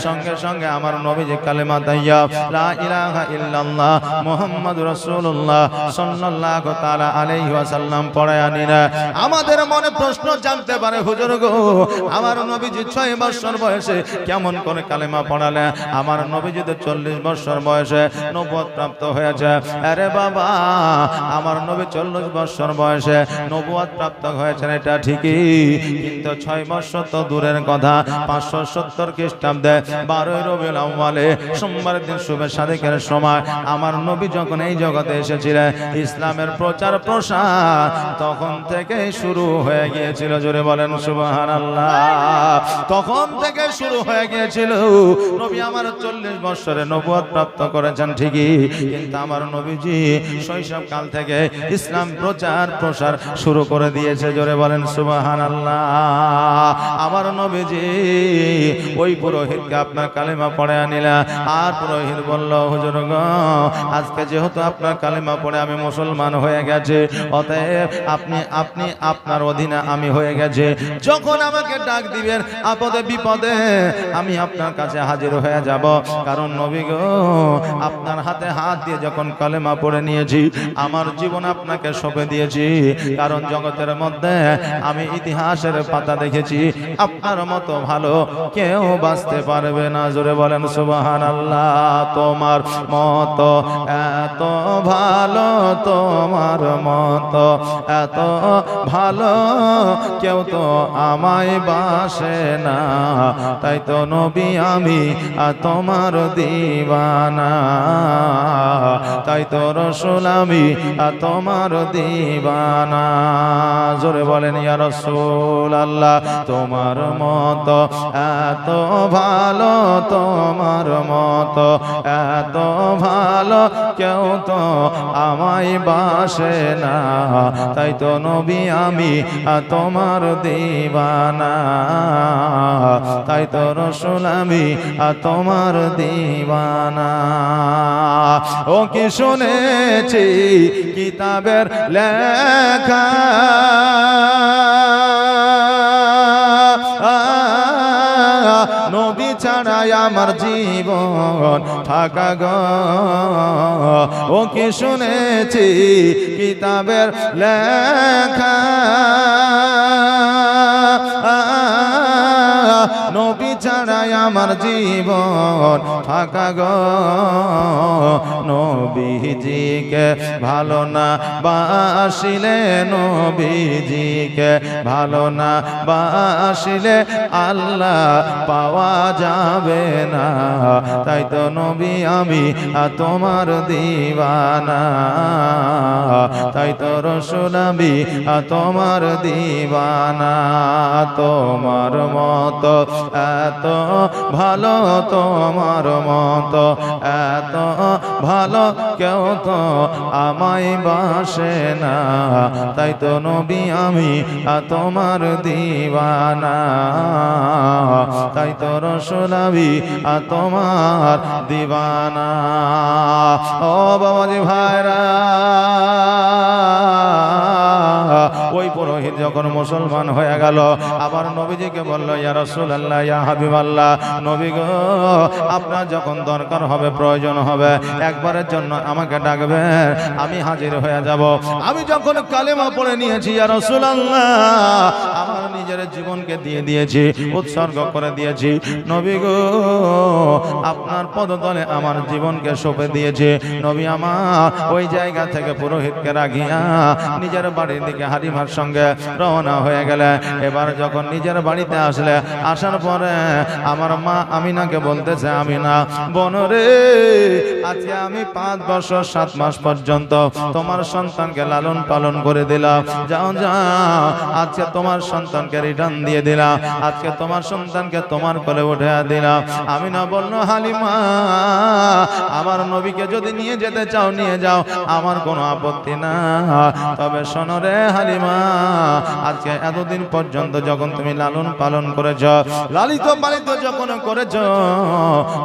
সঙ্গে সঙ্গে আমার নবীজি কালেমা দাইয়া লা ইলাহা ইল্লাল্লাহ মুহাম্মাদুর রাসূলুল্লাহ সাল্লাল্লাহু তাআলা আলাইহি ওয়াসাল্লাম পড়ায়া নিনা। আমাদের মনে প্রশ্ন জানতে পারে, হুজুর গো আমার নবীজি 6 বছর বয়সে কেমন করে কালেমা পড়ালেন? আমার নবীজি তো 40 বছর বয়সে নবুয়ত প্রাপ্ত হয়েছে। আরে বাবা, আমার নবী 40 বছর বয়সে নবুয়ত প্রাপ্ত হয়েছেন এটা ঠিকই, কিন্তু 6 বছর তো দূরের কথা। 570 খ্রিস্টাব্দে 12 রবিউল আউয়ালে সোমবার দিন শুভে সাদেকের সময় আমার নবী যখন এই জগতে এসেছিলেন, ইসলামের প্রচার প্রসার তখন থেকে শুরু হয়ে গিয়েছিল। জোরে বলেন সুবহানাল্লাহ। তখন থেকে শুরু হয়ে গিয়েছিল। নবী আমার 40 বছরে নবুয়ত প্রাপ্ত করেছেন ঠিকই, কিন্তু আমার নবীজি শৈশব কাল থেকে ইসলাম প্রচার প্রসার শুরু করে দিয়েছে। জোরে বলেন সুবহানাল্লাহ। আমার নবীজি ওই পুরোহিতকে আপনার কালেমা পড়ে আনিলা, আর পুরোহিত বলল, হুজুর গো আজকে যেহেতু আপনার কালেমা পড়ে আমি মুসলমান হয়ে গেছে, অতএব আপনি আপনি আপনার অধীনে আমি হয়ে গেছে। যখন আমাকে ডাক দিবেন আপদে বিপদে আমি আপনার কাছে হাজির হয়ে যাব। কারণ নবী গো আপনার হাতে হাত দিয়ে যখন কালেমা পড়ে নিয়েছি, আমার জীবন আপনাকে সঁপে দিয়েছি। কারণ জগতের মধ্যে আমি ইতিহাসের পাতা দেখেছি, আপনার মতো ভালো কেউ বাঁচতে পারবে না। জোরে বলেন সুবহানাল্লাহ। তোমার মতো এত ভালো, তোমার মতো এত ভালো কেউ তো আমায় বাসে না, তাই তো নবী আমি তোমার দিওয়ানা, তাই তো রাসূল আমি তোমার দিওয়ানা। জোরে বলেন ইয়া রাসূলুল্লাহ। তোমার মতো এত ভালো, তোমার মতো এত ভালো কেউ তো আমায় বাসে না, তাই তো নবী আমি তোমার দিওয়ানা, তাই তো রাসূল আমি তোমার দিওয়ানা। ও কি শুনেছি কিতাবের লেখা, নবী ছাড়াই আমার জীবন থাকা গো। ও কি শুনেছি কিতাবের লেখা, নবী ছাড়াই আমার জীবন ফাঁকা গো। নবীজিকে ভালো না বাসিলে, নবীজিকে ভালো না বাসিলে আল্লাহ পাওয়া যাবে না, তাই তো নবী আমি তোমার দিওয়ানা, তাই তো রাসূল আমি তোমার দিওয়ানা। তোমার মতো এত ভালো, তোমার মতো এত ভালো কেউ তো আমায় বাসে না, তাই তো নবী আমি তোমার দিওয়ানা, তাই তো রাসূল আমি তোমার দিওয়ানা। ও বাবাজি ভাইরা, ওই পুরোহিত বকর যখন মুসলমান হয়ে গেল, আবার নবীজিকে বলল, ইয়া রাসূলুল্লাহ, ইয়া হাবিবাল্লাহ, নবী গো, আপনার যখন দরকার হবে, প্রয়োজন হবে, একবারের জন্য আমাকে ডাকবেন, আমি হাজির হয়ে যাব। আমি যখন কালেমা পড়ে নিয়েছি, ইয়া রাসূলুল্লাহ, আমার নিজের জীবনকে দিয়ে দিয়েছি, উৎসর্গ করে দিয়েছি, নবী গো, আপনার পদতলে আমার জীবনকে সঁপে দিয়েছে। নবী আমার ওই জায়গা থেকে পুরোহিতকে রাখিয়া নিজের বাড়ির দিকে হালিমার সঙ্গে রওনা হয়ে গেলে, এবার যখন নিজের বাড়িতে আসলে, আসার পরে আমার মা আমিনাকে বলতেছে, আমিনা বোন রে, আজকে আমি 5 বছর 7 মাস পর্যন্ত তোমার সন্তানকে লালন পালন করে দিলাম, যাও যাও, আজকে তোমার সন্তানকে রিটার্ন দিয়ে দিলাম, আজকে তোমার সন্তানকে তোমার কোলে উঠে দিলাম। আমিনা বলল, হালিমা, আমার নবীকে যদি নিয়ে যেতে চাও নিয়ে যাও, আমার কোনো আপত্তি না, তবে শোনো রে হালিমা, আজকে এতদিন পর্যন্ত যখন তুমি লালন পালন করেছ, লালিত পালিত যখন করেছ,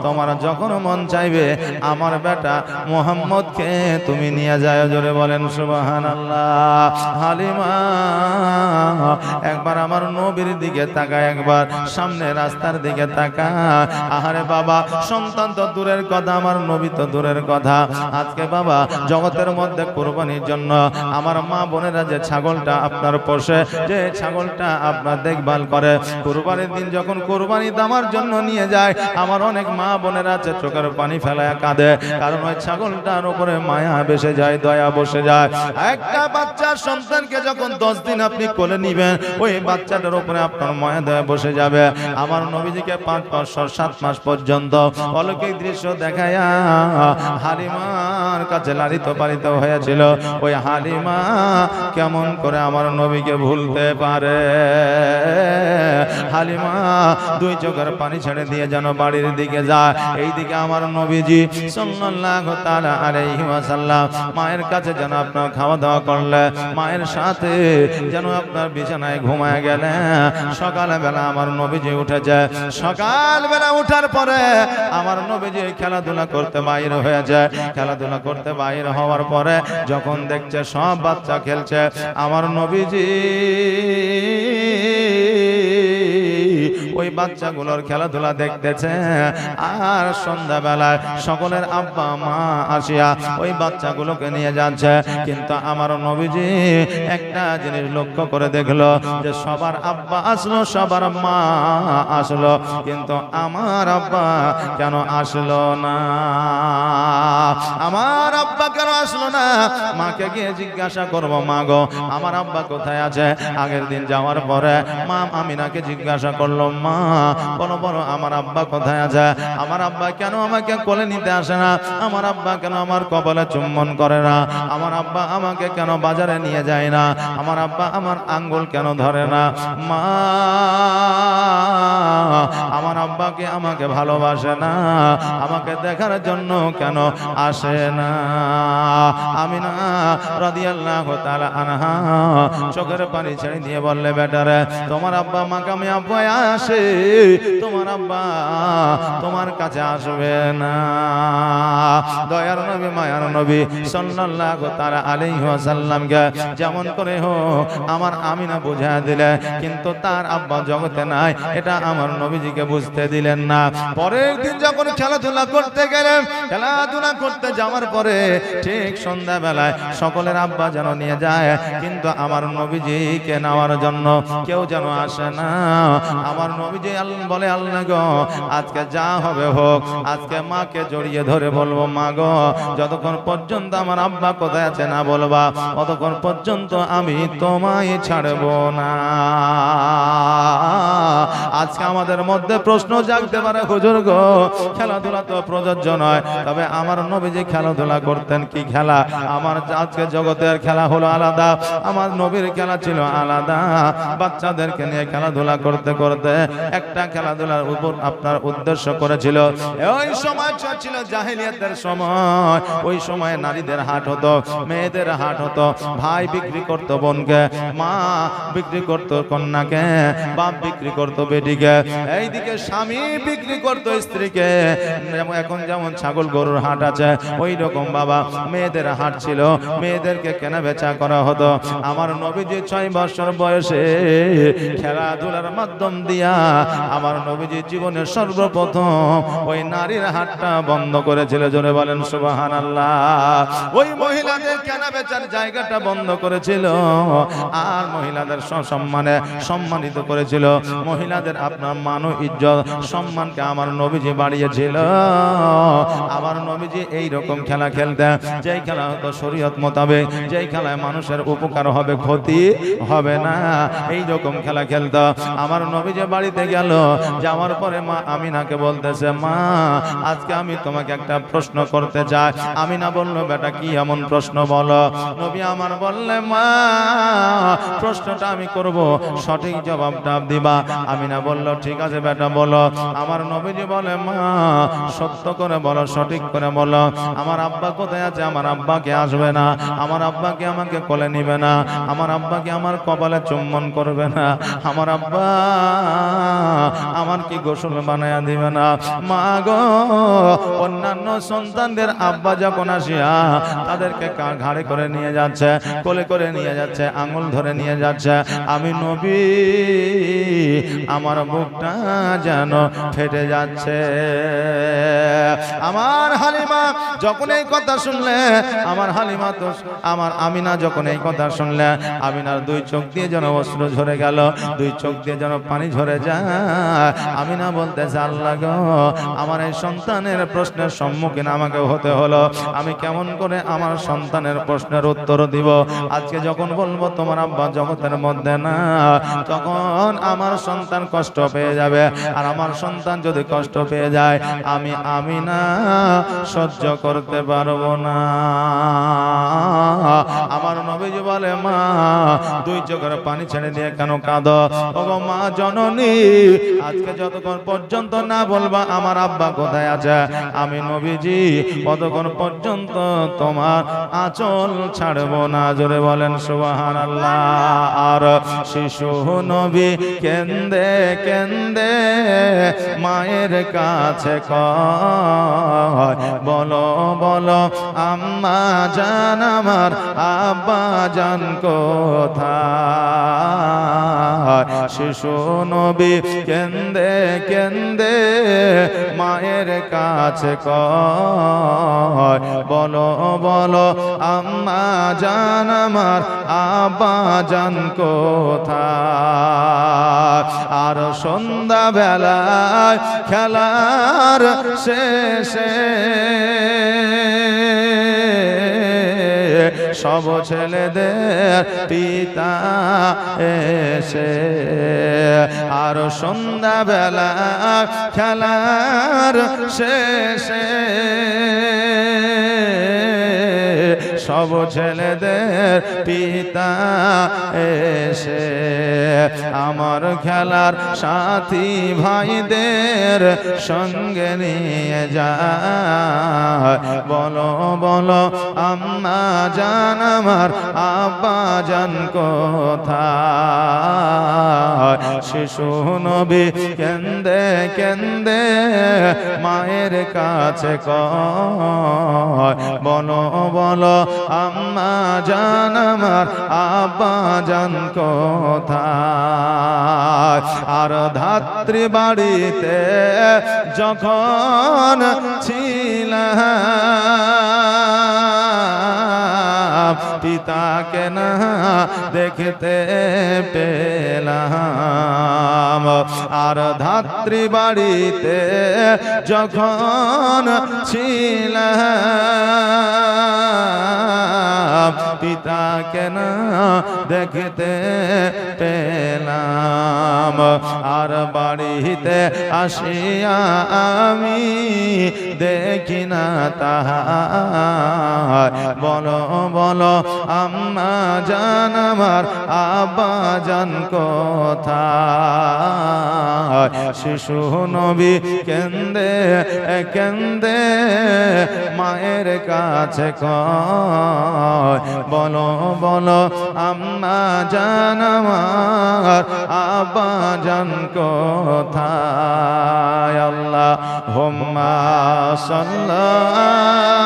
তোমার যখন মন চাইবে আমার বেটা মুহাম্মদকে তুমি নিয়ে যাও। জোরে বলেন সুবহানাল্লাহ। হালিমা একবার আমার নবীর দিকে তাকায়, একবার সামনে রাস্তার দিকে তাকায়। আহারে বাবা, সন্তান তো দূরের কথা, আমার নবী তো দূরের কথা, আজকে বাবা জগতের মধ্যে কুরবানির জন্য আমার মা বোনেরা যে ছাগলটা আপনার পোষে, যে ছাগলটা আপনার দেখভাল করে, কুরবানির দিন যখন কুরবানি দেওয়ার জন্য নিয়ে যায়, আমার অনেক মা বোনেরা আছে চোখের পানি ফেলায় কাঁদে, কারণ ওই ছাগলটার উপরে মায়া বেসে যায়, দয়া বসে যায়। একটা বাচ্চার সন্তানকে যখন 10 দিন আপনি কোলে নিবেন, ওই বাচ্চাটার উপরে আপনার মায়া দয়া বসে যাবে। আমার নবীজিকে 5 বছর 7 মাস পর্যন্ত অলৌকিক দৃশ্য দেখায়া হালিমার কাছে লালিত পালিত হয়েছিল। ওই হালিমা কেমন করে আমার নবীকে ভুলতে পারে? হালিমা 2 চোখের পানি ছেড়ে দিয়ে যেন বাড়ির দিকে যায়। এইদিকে আমার নবীজি সাল্লাল্লাহু তাআলা আলাইহি ওয়াসাল্লাম মায়ের কাছে যেন আপনার খাওয়া দাওয়া করলে, মায়ের সাথে যেন আপনার বিছানায় ঘুমায় গেলে। সকালবেলা আমার নবীজি উঠেছে, সকালবেলা উঠার পরে আমার নবীজি খেলাধুলা করতে বাইর হয়ে যায়। খেলাধুলা করতে বাইর হওয়ার পরে যখন দেখছে সব বাচ্চা খেলছে, আমার নবীজি ওই বাচ্চাগুলোর খেলাধুলা দেখতেছে। আর সন্ধ্যাবেলায় সকলের আব্বা মা আসিয়া ওই বাচ্চাগুলোকে নিয়ে যাচ্ছে, কিন্তু আমার নবীজি একটা জিনিস লক্ষ্য করে দেখলো যে সবার আব্বা আসলো, সবার মা আসলো, কিন্তু আমার আব্বা কেন আসলো না? আমার আব্বা কেন আসলো না? মাকে গিয়ে জিজ্ঞাসা করব, মা গো, আমার আব্বা কোথায় আছে? আগের দিন যাওয়ার পরে মা আমিনাকে জিজ্ঞাসা করলো, মা বলো বলো, আমার আব্বা কোথায় আছে? আমার আব্বা কেন আমাকে কোলে নিতে আসে না? আমার আব্বা কেন আমার কপালে চুম্বন করে না? আমার আব্বা আমাকে কেন বাজারে নিয়ে যায় না? আমার আব্বা আমার আঙ্গুল কেন ধরে না? মা, আমার আব্বাকে আমাকে ভালোবাসে না, আমাকে দেখার জন্য কেন আসে না? আমিনা রাদিয়াল্লাহু তাআলা আনহা চোখের পানি ছেড়ে দিয়ে বললে, বেটারে, তোমার আব্বা মাকামে আব্বা আসে, তোমার আব্বা তোমার কাছে আসবে না। দয়ার নবী, মায়ার নবী সাল্লাল্লাহু তাআলা আলাইহি ওয়াসাল্লামকে যেমন করে হোক আমার আমিনা বুঝা দিলে, কিন্তু তার আব্বা জগতে নাই, এটা আমার নবীজিকে বুঝতে দিলেন না। পরের দিন যখন খেলাধুলা করতে গেলেন, খেলাধুলা করতে যাওয়ার পরে ঠিক সন্ধ্যাবেলায় সকলের আব্বা যেন নিয়ে যায়, কিন্তু আমার নবীজিকে নেওয়ার জন্য কেউ যেন আসে না। আমার নবীজি বলে, আল্লাহ গো, আজকে যা হবে হোক, আজকে মাকে জড়িয়ে ধরে বলবো, মা গো, যতক্ষণ পর্যন্ত আমার আব্বা কোথায় আছে না বলবা, ততক্ষণ পর্যন্ত আমি তোমায় ছাড়বো না। আজকে আমাদের মধ্যে প্রশ্ন জাগতে পারে, হুজুর গো, খেলাধুলা তো প্রযোজ্য নয়, তবে আমার নবীজি খেলাধুলা করতেন কি খেলা? আমার আজকে জগতের খেলা হলো আলাদা, আমার নবীর খেলা ছিল আলাদা। বাচ্চাদেরকে নিয়ে খেলাধুলা করতে করতে একটা খেলাধুলার উপর আপনার উদ্দেশ্য করেছিল। ওই সময় ছিল জাহেলিয়াতের সময়, ওই সময় নারীদের হাট হতো, মেয়েদের হাট হতো, ভাই বিক্রি করতো বোনকে, মা বিক্রি করতো কন্যাকে, বাপ বিক্রি করতো বেটিকে, এইদিকে স্বামী বিক্রি করতো স্ত্রীকে। এখন যেমন ছাগল গরুর হাট আছে, ওই রকম বাবা মেয়েদের হাট ছিল। মেয়েদের এদেরকে কেনা বেচা করা হতো। আমার নবীজি 6 বছর বয়সে খেলাধুলার মাধ্যম দিয়া আমার নবীজি জীবনের সর্বপ্রথম ওই নারীর হাতটা বন্ধ করেছিল। জোরে বলেন সুবহানাল্লাহ। ওই মহিলাদের কেনা বেচার জায়গাটা বন্ধ করেছিল আর মহিলাদের সম্মানে সম্মানিত করেছিল। মহিলাদের আপনার মান ও ইজ্জত সম্মানকে আমার নবীজি বাড়িয়েছিল। আমার নবীজি এই রকম খেলা খেলতেন, যেই খেলা হতো শরীয়ত মোতাবেক, যেই খেলায় মানুষের উপকার হবে, ক্ষতি হবে না, এই রকম খেলা খেলতো। আমার নবীজি বাড়িতে গেল, যাওয়ার পরে মা আমিনাকে বলতেছে, মা আজকে আমি তোমাকে একটা প্রশ্ন করতে চাই। আমিনা বলল, বেটা কি এমন প্রশ্ন বলো। নবী আমার বললে, মা প্রশ্নটা আমি করব, সঠিক জবাবটা দিবা। আমিনা বলল, ঠিক আছে বেটা বলো। আমার নবীজি বলে, মা সত্য করে বলো, সঠিক করে বলো, আমার আব্বা কোথায় আছে? আমার আব্বাকে আসবে না, আমার আব্বাকে আমাকে কোলে নিবে না, আমার আব্বাকে আমার কপালে চুম্বন করবে না, আমার আব্বা আমার কি গোসল বানায়া দিবে না। মা গো, অন্যান্য সন্তানদের আব্বা যখন আসিয়া তাদেরকে ঘাড়ে করে নিয়ে যাচ্ছে, কোলে করে নিয়ে যাচ্ছে, আঙুল ধরে নিয়ে যাচ্ছে, আমি নবী আমার বুকটা যেন ফেটে যাচ্ছে। আমার হালিমা যখন এই কথা শুনলে, আমার হালিমা তো আমার আমিনা যখন এই কথা শুনলে, আমিনার 2 চোখ দিয়ে যেন অশ্রু ঝরে গেল, 2 চোখ দিয়ে যেন পানি ঝরে যায়। আমিনা বলতেছে, আল্লাহ গো, আমার এই সন্তানের প্রশ্নের সম্মুখীন আমাকে হতে হলো, আমি কেমন করে আমার সন্তানের প্রশ্নের উত্তর দিব? আজকে যখন বলবো তোমার আব্বা জগতের মধ্যে না, তখন আমার সন্তান কষ্ট পেয়ে যাবে, আর আমার সন্তান যদি কষ্ট পেয়ে যায়, আমি আমিনা সহ্য করতে পারবো না। আমার নবীজি বলে, মা 2 চোখের পানি ছেড়ে দিয়ে কেন কাঁদো? ওগো মা জননী, আজকে যতক্ষণ পর্যন্ত না বলবা আমার আব্বা কোথায় আছে, আমি নবীজি ততক্ষণ পর্যন্ত তোমার আঁচল ছাড়বো না। জোরে বলেন সুবহানাল্লাহ। আর শিশু নবী কেন্দে কেন্দে মায়ের কাছে কয়, বলো বলো আম্মা জান আমার আব্বা জান কোথায়? শিশু নবী কেন্দে কেন্দে মায়ের কাছে কয়, বলো বলো আম্মা জান আমার আব্বা জান কোথায়? আর সন্ধ্যা বেলায় খেলার শেষে সব ছেলেদের পিতা এসে, আর সন্ধ্যা বেলা খেলার শেষে সব ছেলেদের পিতা এসে আমার খেলার সাথী ভাইদের সঙ্গে নিয়ে যায়, বলো বলো আম্মা জান আমার আব্বা জান কোথায়? শিশু নবী কেন্দে কেন্দে মায়ের কাছে কয়, বলো বলো আম্মা জান আমার আব্বা জান কোথায়? আর ধাত্রী বাড়িতে যখন ছিলাম, পিতাকে না দেখতে পেলাম। আর ধাত্রী বাড়িতে যখন ছিলাম, পিতাকে না দেখতে পেলাম। আর বাড়িতে আসিয়া আমি দেখি না তাহার, বলো বলো আম্মা জান আমার আব্বা জান কোথায়? শিশু নবী কেন্দে কেন্দে মায়ের কাছে কয়, বলো বলো আম্মা জান আমার আব্বা জান কোথায়? আল্লাহুম্মা সাল্লি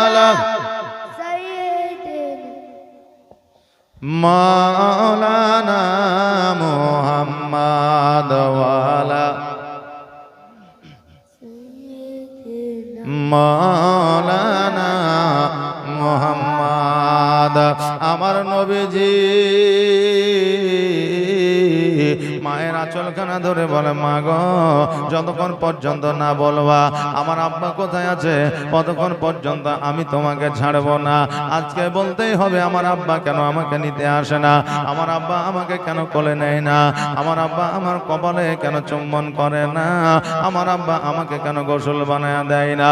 আলা মাওলানা মুহাম্মদ ওয়ালা মাওলানা মুহাম্মদ। আমার নবীজি মায়ের আঁচলখানা ধরে বলে, মা গো, যতক্ষণ পর্যন্ত না বলবা আমার আব্বা কোথায় আছে ততক্ষণ পর্যন্ত আমি তোমাকে ছাড়বো না। আজকে বলতেই হবে আমার আব্বা কেন আমাকে নিতে আসে না, আমার আব্বা আমাকে কেন কোলে নেয় না, আমার আব্বা আমার কপালে কেন চুম্বন করে না, আমার আব্বা আমাকে কেন গোসল বানায় দেয় না।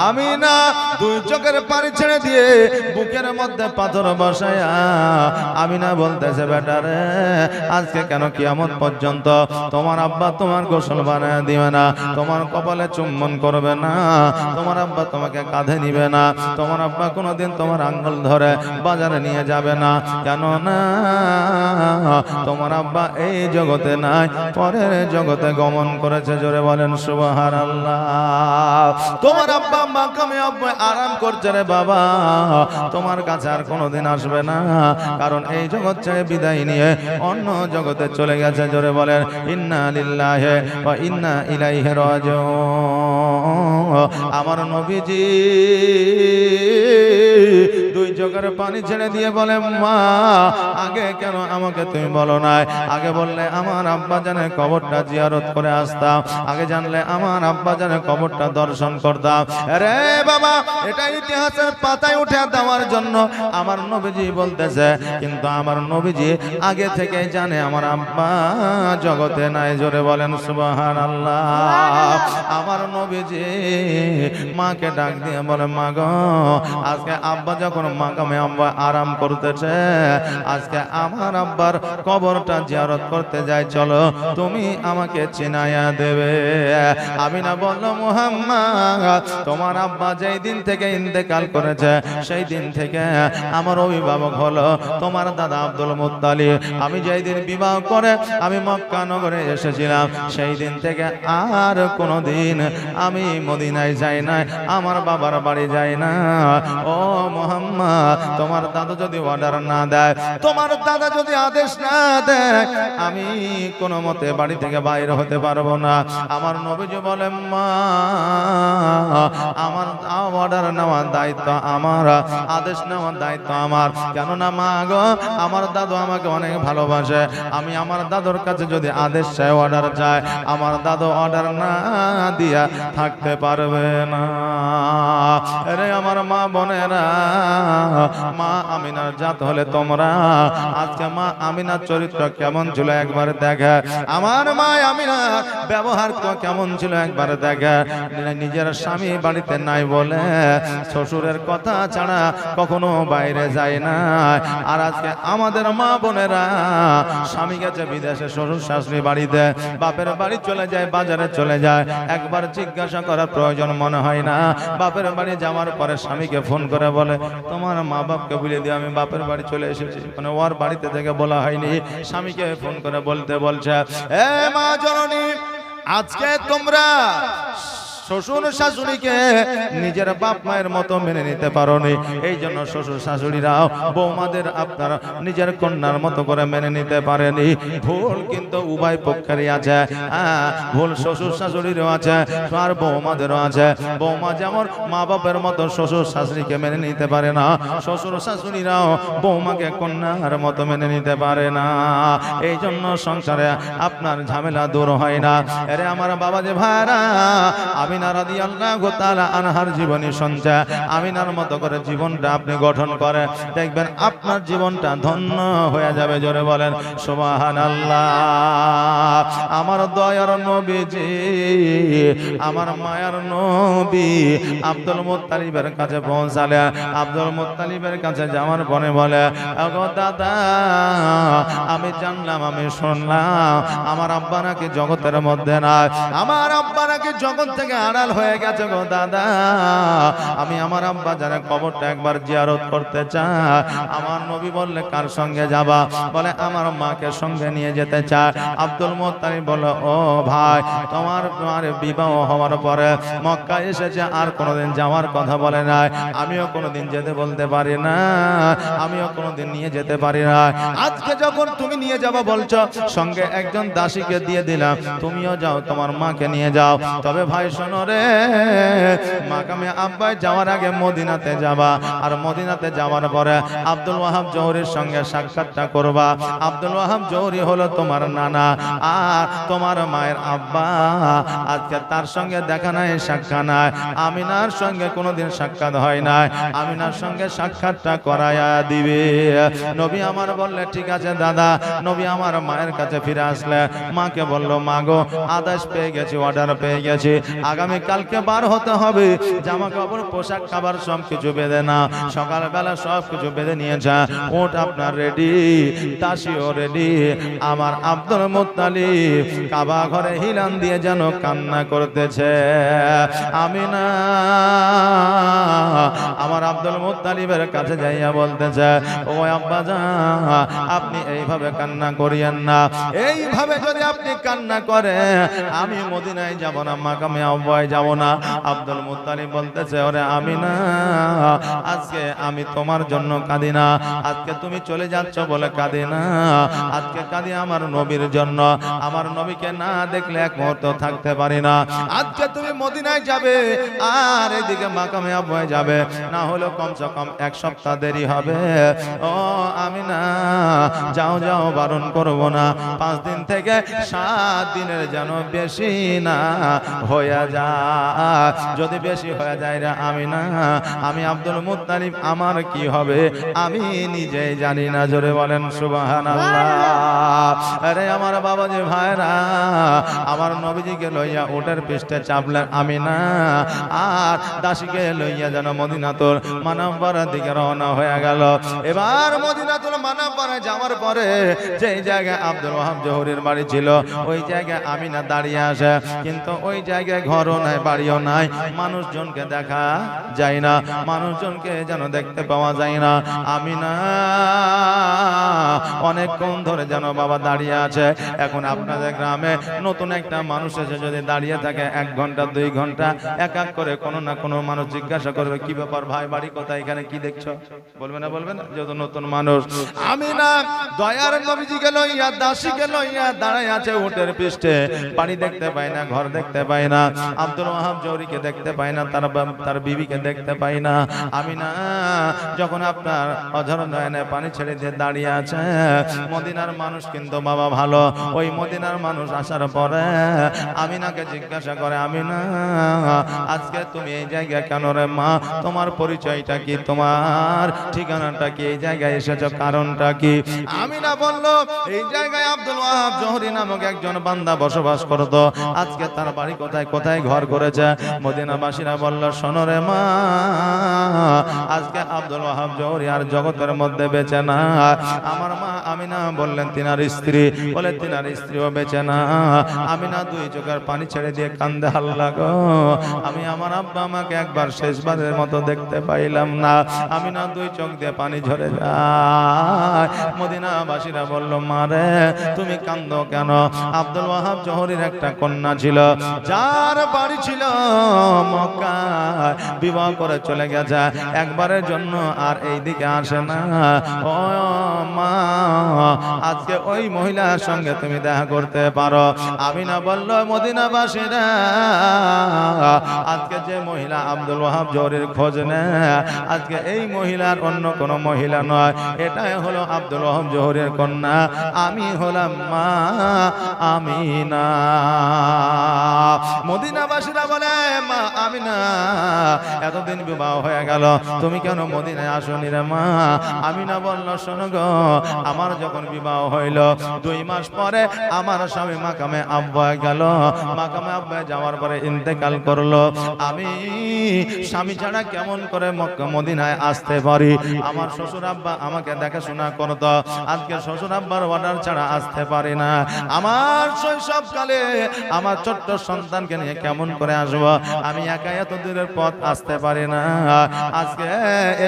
আমি না দুই চোখের পানি ছেড়ে দিয়ে বুকের মধ্যে পাথর বসায়া আমি না বলতেছে, বেটারে আজকে কেন কিয়ামত পর্যন্ত তোমার আব্বা তোমার গোসল বানায় দিবে না, তোমার কপালে চুম্বন করবে না, তোমার আব্বা তোমাকে কাঁধে নিবে না, তোমার আব্বা কোনোদিন তোমার আঙ্গুল ধরে বাজারে নিয়ে যাবে না। কেন না? তোমার আব্বা এই জগতে নাই, পরের জগতে গমন করেছে। জোরে বলেন সুবহানাল্লাহ। তোমার আব্বা মাকামে আব্বা আরাম করছে রে বাবা, তোমার কাছে আর কোনোদিন আসবে না, কারণ এই জগৎ ছেড়ে বিদায় নিয়ে অন্য জগতে চলে গেছে। জোরে বলেন ইন্না লিল্লাহি ওয়া ইন্না ইলাইহি রাজিউন। আমার নবীজি দুই চোখের পানি ছেড়ে দিয়ে বলে, মা আগে কেন আমাকে তুমি বলো নাই? আগে বললে আমার আব্বা জানে কবরটা জিয়ারত করে আসতাম, আগে জানলে আমার আব্বা জানে কবরটা দর্শন করতাম। আরে বাবা, এটা ইতিহাসের পাতায় উঠে দেওয়ার জন্য আমার নবীজি বলতেছে, কিন্তু আমার নবীজি আগে থেকে জানে আমার আব্বা জগতে নাই। জোরে বলেন সুবহানাল্লাহ। আমার নবীজি মাকে ডাক দিয়ে বলে, মা গো, আজকে আব্বা যখন মাকামে আব্বা আরাম করতেছে, আজকে আমার আব্বার কবরটা জিয়ারত করতে যাই, চলো তুমি আমাকে চিনাইয়া দেবে। আমি না বললো, মুহাম্মদ তোমার আব্বা যেই দিন থেকে ইন্তেকাল করেছে সেই দিন থেকে আমার অভিভাবক হলো তোমার দাদা আব্দুল মুত্তালিব। আমি যেই দিন বিবাহ করে আমি মক্কা নগরে এসেছিলাম, সেই দিন থেকে আর কোনোদিন আমি মদিনায় যাই না, আমার বাবার বাড়ি যাই না। ও মুহাম্মদ, তোমার দাদা যদি অর্ডার না দেয়, তোমার দাদা যদি আদেশ না দেয়, আমি কোনো মতে বাড়ি থেকে বাইরে হতে পারবো না। আমার নবীজি বলেন, মা আমার অর্ডার নেওয়ার দায়িত্ব আমার, আদেশ নেওয়ার দায়িত্ব আমার। কেননা মা গো, আমার দাদু আমাকে অনেক ভালোবাসে, আমি আমার দাদুর কাছে যদি আদেশ চাই, অর্ডার চাই, আমার দাদু অর্ডার না দিয়া থাকতে পারবে না। আরে আমার মা বোনেরা, মা আমিনার জাত হলে তোমরা, আজকে মা আমিনার চরিত্র কেমন ছিল একবার দেখে, আমার মা আমিনা ব্যবহার কেমন ছিল একবার দেখে। নিজের স্বামী বাড়িতে নাই বলে শ্বশুরের কথা ছাড়া কখনো বাইরে যায় না। আর আজকে আমাদের মা বোনেরা স্বামী গেছে বিদেশে, শ্বশুর শাশুড়ি বাড়িতে, বাপের বাড়ি চলে যায়, বাজারে চলে যায়, একবার জিজ্ঞাসা করার প্রয়োজন মনে হয় না। বাপের বাড়ি যাওয়ার পরে স্বামীকে ফোন করে বলে, তোমার মা বাপকে বলে দিয়ে আমি বাপের বাড়ি চলে এসেছি। মানে ওর বাড়িতে থেকে বলা হয়নি, স্বামীকে ফোন করে বলছে, এ মা জননী, আজকে তোমরা শ্বশুর শাশুড়িকে নিজের বাপ মায়ের মতো মেনে নিতে পারোনি, এই জন্য শ্বশুর শাশুড়িরাও বৌমাদের আপনারা নিজের কন্যার মতো করে মেনে নিতে পারেনি। ভুল কিন্তু উভয় পক্ষেরই আছে, ভুল শ্বশুর শাশুড়িরও আছে আর বৌমাদেরও আছে। বৌমা যেমন মা বাপের মতো শ্বশুর শাশুড়িকে মেনে নিতে পারে না, শ্বশুর শাশুড়িরাও বৌমাকে কন্যার মতো মেনে নিতে পারে না। এই জন্য সংসারে আপনার ঝামেলা দূর হয় না। আরে আমার বাবা যে ভাইরা, আমিনা রাদিয়াল্লাহু তাআলা আনহার জীবনী শুনছে, আমিনার মতো করে জীবনটা আপনি গঠন করে দেখবেন আপনার জীবনটা ধন্য হয়ে যাবে। জোরে বলেন সুবহানাল্লাহ। আমার দয়ার নবীজি, আমার মায়ার নবী আব্দুল মুত্তালিবের কাছে পৌঁছালে, আব্দুল মুত্তালিবের কাছে যাওয়ার পরে বলে, ওগো দাদা, আমি জানলাম, আমি শুনলাম আমার আব্বা নাকি জগতের মধ্যে নাই, আমার আব্বা নাকি জগৎ থেকে আড়াল হয়ে গেছে গো দাদা, আমি আমার আব্বা জানের কবরটা একবার জিয়ারত করতে চাই। আমার নবী বললে কার সঙ্গে যাবা? বলে আমার মাকে সঙ্গে নিয়ে যেতে চায়। আব্দুল মুত্তালিব বলল ও ভাই, তোমার বিবাহ হওয়ার পরে মক্কা এসেছে, আর কোনোদিন যাওয়ার কথা বলে নাই, আমিও কোনোদিন যেতে বলতে পারি না, আমিও কোনোদিন নিয়ে যেতে পারি না। আজকে যখন তুমি নিয়ে যাবো বলছো, সঙ্গে একজন দাসীকে দিয়ে দিলাম, তুমিও যাও, তোমার মাকে নিয়ে যাও। তবে ভাই শোনো রে, মাকামে আব্বাই যাওয়ার আগে মদিনাতে যাবা, আর মদিনাতে যাওয়ার পরে আব্দুল ওয়াহাব জহুরীর সঙ্গে সাক্ষাৎটা করবা। আব্দুল ওয়াহাব জহুরী হলো তোমার নানা, আর তোমার মায়ের আব্বা। আজকে তার সঙ্গে দেখা নাই, সাক্ষাৎ নাই, আমিনার সঙ্গে কোনোদিন সাক্ষাৎ হয় নাই, আমিনার সঙ্গে সাক্ষাৎটা করায়া দিবে। নবী আমার বললে ঠিক আছে দাদা। নবী আমার মায়ের কাছে ফিরে আসলে মাকে বলল মা গো, আদেশ পেয়ে গেছি, অর্ডার পেয়ে গেছি, আগামী কালকে বার হতে হবে, জামা কাপড় পোশাক খাবার সব কিছু বেঁধে না, সকালবেলা সব কিছু বেঁধে নিয়েছে, উট আপনার রেডি, দাসীও রেডি। আমার আব্দুল মুত্তালিব কাবা ঘরে হিলান দিয়ে যেন কান্না করতেছে। আমিনা আমার আব্দুল মুত্তালিবের কাছে যাইয়া বলতেছে ও আব্বা জান, আপনি এইভাবে কান্না করিয়েন না, এইভাবে যদি আপনি কান্না করে আমি মদিনায় যাব না, মাকামে আব্বায় যাব না। আব্দুল মুত্তালিব বলতেছে ওরে আমিনা, আজকে আমি তোমার জন্য কাঁদি না, আজকে তুমি চলে যাচ্ছ বলে কাঁদি না, আজকে কাঁদি আমার নবীর জন্য। আমার নবীকে না দেখলে এক মুহূর্ত থাকতে পারি না। আজকে তুমি মদিনায় যাবে আর এদিকে মাকামে আব্বায় যাবে, না হলে কমসে কম এক সপ্তাহ দেরি হবে। ও আমিনা যাও যাও, বারণ করব না, 5 দিন থেকে 7 দিনের যেন বেশি না হয়ে যায়। যদি বেশি হয়ে যায় রে আমিনা, আমি আব্দুল মুত্তালিব আমার কি হবে আমি নিজেই জানি না। জোরে বলেন সুবহানাল্লাহ। আরে আমার বাবাজি ভাইরা, আমার নবীজিকে লইয়া উটের পৃষ্ঠে চাপলেন আমিনা, আর দাসীকে লইয়া যেন মদিনাতুল মুনাওয়ারার দিকে রওনা হয়ে গেল। এবার মদিনাতুল মুনাওয়ারা যাওয়ার পরে যে জায়গায় আব্দুল ওয়াহাব জহুরীর বাড়ি ছিল, ওই জায়গায় আমিনা দাঁড়িয়ে আসে, কিন্তু ওই জায়গায় ঘরও নাই, বাড়িও নাই, মানুষজনকে দেখা যায় না, মানুষজনকে যেন দেখতে পাওয়া যায় না। আমিনা অনেকক্ষণ ধরে যেন বাবা দাঁড়িয়ে আছে। এখন আপনাদের গ্রামে নতুন একটা মানুষ এসে যদি দাঁড়িয়ে থাকে 1 ঘন্টা 2 ঘন্টা, এক এক করে কোনো না কোনো মানুষ জিজ্ঞাসা করবে কি ব্যাপার ভাই, বাড়ি কোথায়, এখানে কি দেখছো? বলবে না বলবে না, যেহেতু নতুন মানুষ। আমিনা দয়ার নবীজিকে লইয়া দাসীকে লইয়া দাঁড়ায় আছে উটের পৃষ্ঠে, বাড়ি দেখতে পায় না, ঘর দেখতে পায় না, আব্দুল ওয়াহাব জহুরীকে দেখতে পায় না, তার বিবিকে দেখতে পায় না। আমিনা যখন আপনার অঝর নয়নে পানি ছেড়ে দিয়ে দাঁড়িয়ে আছে, মদিনার মানুষ কিন্তু বাবা ভালো, ওই মদিনার মানুষ আসার পরে আমিনাকে জিজ্ঞাসা করে আমিনা আজকে তুমি এই জায়গায় কেন রে মা, তোমার পরিচয়টা কি, তোমার ঠিকানাটা কি, এই জায়গায় এসেছো কারণটা কি? আমিনা বলল এই জায়গায় আব্দুল ওয়াহাব জহুরী নামক একজন বান্দা বসবাস করতো, আজকে তার বাড়ি কোথায়, কোথায় ঘর করেছে। মদিনাবাসীরা বলল শোনো রে মা, আজকে আব্দুল ওয়াহাব জহুরী আর জগতের মধ্যে বেঁচে না। আমার মা আমিনা বললেন তিনার স্ত্রী, বলে তিনার স্ত্রীও বেঁচে না। আমিনা 2 চোখের পানি ছেড়ে দিয়ে কান্দে, আল্লাহ গো, আমি আমার আব্বা আমাকে একবার শেষবারের মতো দেখতে পাইলাম না। আমিনা 2 চোখ দিয়ে পানি ঝরে যায়। মদিনাবাসীরা বলল মা রে তুমি কান্দো কেন? আব্দুল ওয়াহাব জহুরীর একটা কন্যা ছিল, যার বাড়ি ছিল মক্কায়, বিবাহ করে চলে গেছে, একবারের জন্য আর এই দিকে আসে না। ও মা, আজকে ওই মহিলার সঙ্গে তুমি দেখা করতে পারো। আমিনা বলল মদিনাবাসীরা আজকে যে মহিলা আব্দুল ওয়াহাব জহুরীর খোঁজ নেয়, আজকে এই মহিলার অন্য কোনো মহিলা নয়, এটাই হলো আব্দুল ওয়াহাব জহুরীর কন্যা, আমি হলাম মা আমিনা। মদিনাবাসীরা বলে মা আমিনা এতদিন বিবাহ হয়ে গেল, তুমি কেন মদিনায় আসনি রে মা? আমিনা বলল শোনো গো, আমার যখন বিবাহ হইল 2 মাস পরে আমার স্বামী মাকামে আব্বায় গেল, মাকামে আব্বায় যাওয়ার পরে ইন্তেকাল করলো। আমি স্বামী ছাড়া কেমন করে মক্কা মদিনায় আসতে পারি? আমার শ্বশুর আব্বা আমাকে দেখাশোনা করতো, আজকে শ্বশুর আব্বার অর্ডার ছাড়া আসতে পারি না। আমার শৈশবকালে আমার ছোট্ট সন্তানকে নিয়ে কেমন কেমন করে আসবো, আমি একা এত দূরের পথ আসতে পারি না। আজকে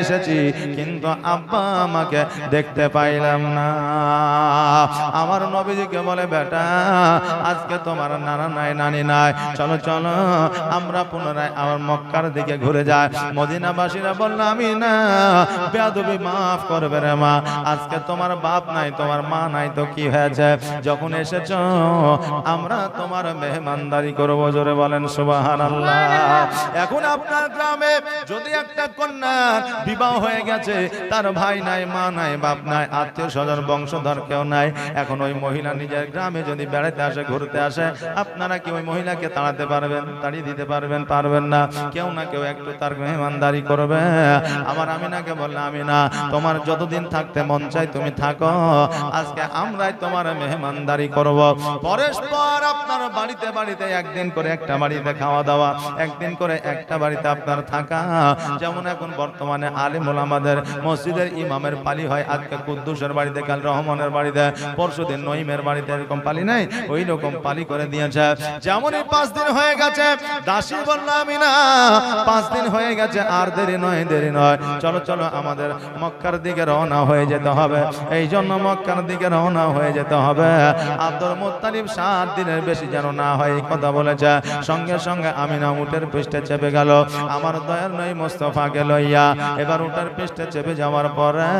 এসেছি কিন্তু আব্বা আমাকে দেখতে পাইলাম না। আমার নবীজিকে বলে, বেটা আজকে তোমার নানা নাই নানি নাই, চলো চলো আমরা পুনরায় আমার মক্কার দিকে ঘুরে যাই। মদিনাবাসীরা বলল, আমি না বেয়াদবি মাফ করবে রে মা, আজকে তোমার বাপ নাই তোমার মা নাই তো কি হয়েছে, যখন এসেছো আমরা তোমার মেহমানদারি করবো। জোরে বলেন সুবহানাল্লাহ। এখন আপনার গ্রামে যদি একটা কন্যা বিবাহ হয়ে গেছে, তার ভাই নাই মা নাই বাপ নাই আত্মীয় স্বজন বংশধর কেউ নাই, এখন ওই মহিলা নিজের গ্রামে যদি বেড়াতে আসে ঘুরতে আসে, আপনারা কি ওই মহিলাকে তাড়াতে পারবেন, তাড়িয়ে দিতে পারবেন? পারবেন না। কেউ না কেউ একটু তার মেহমানদারি করবে। আমার আমিনাকে বললাম, আমিনা তোমার যতদিন থাকতে মন চাই তুমি থাকো, আজকে আমরাই তোমার মেহমানদারি করব। পরস্পর আপনার বাড়িতে বাড়িতে একদিন করে একটা বাড়িতে খাওয়া দাওয়া, একদিন করে একটা বাড়িতে আপনার থাকা। যেমন এখন বর্তমানে আলেম ওলামাদের মসজিদের ইমামের পালি হয়, আজকে কুদ্দুসের বাড়িতে, কাল রহমানের বাড়িতে, পরশুদিন নঈমের বাড়িতে, এরকম পালি নাই, ওই রকম পালি করে দিয়েছে। যেমন 5 দিন হয়ে গেছে, দাসী বললাম আমিনা 5 দিন হয়ে গেছে, আর দেরি নয় দেরি নয়, চলো চলো আমাদের মক্কার দিকে রওনা হয়ে যেতে হবে। এই জন্য মক্কার দিকে রওনা হয়ে যেতে হবে। আব্দুল মুত্তালিব 7 দিনের বেশি যেন না হয় এই কথা বলেছে। সঙ্গে সঙ্গে আমিনা উটের পৃষ্ঠে চেপে গেল আমার দয়ার নই মুস্তাফাকে লইয়া। এবার উটের পৃষ্ঠে চেপে যাওয়ার পরে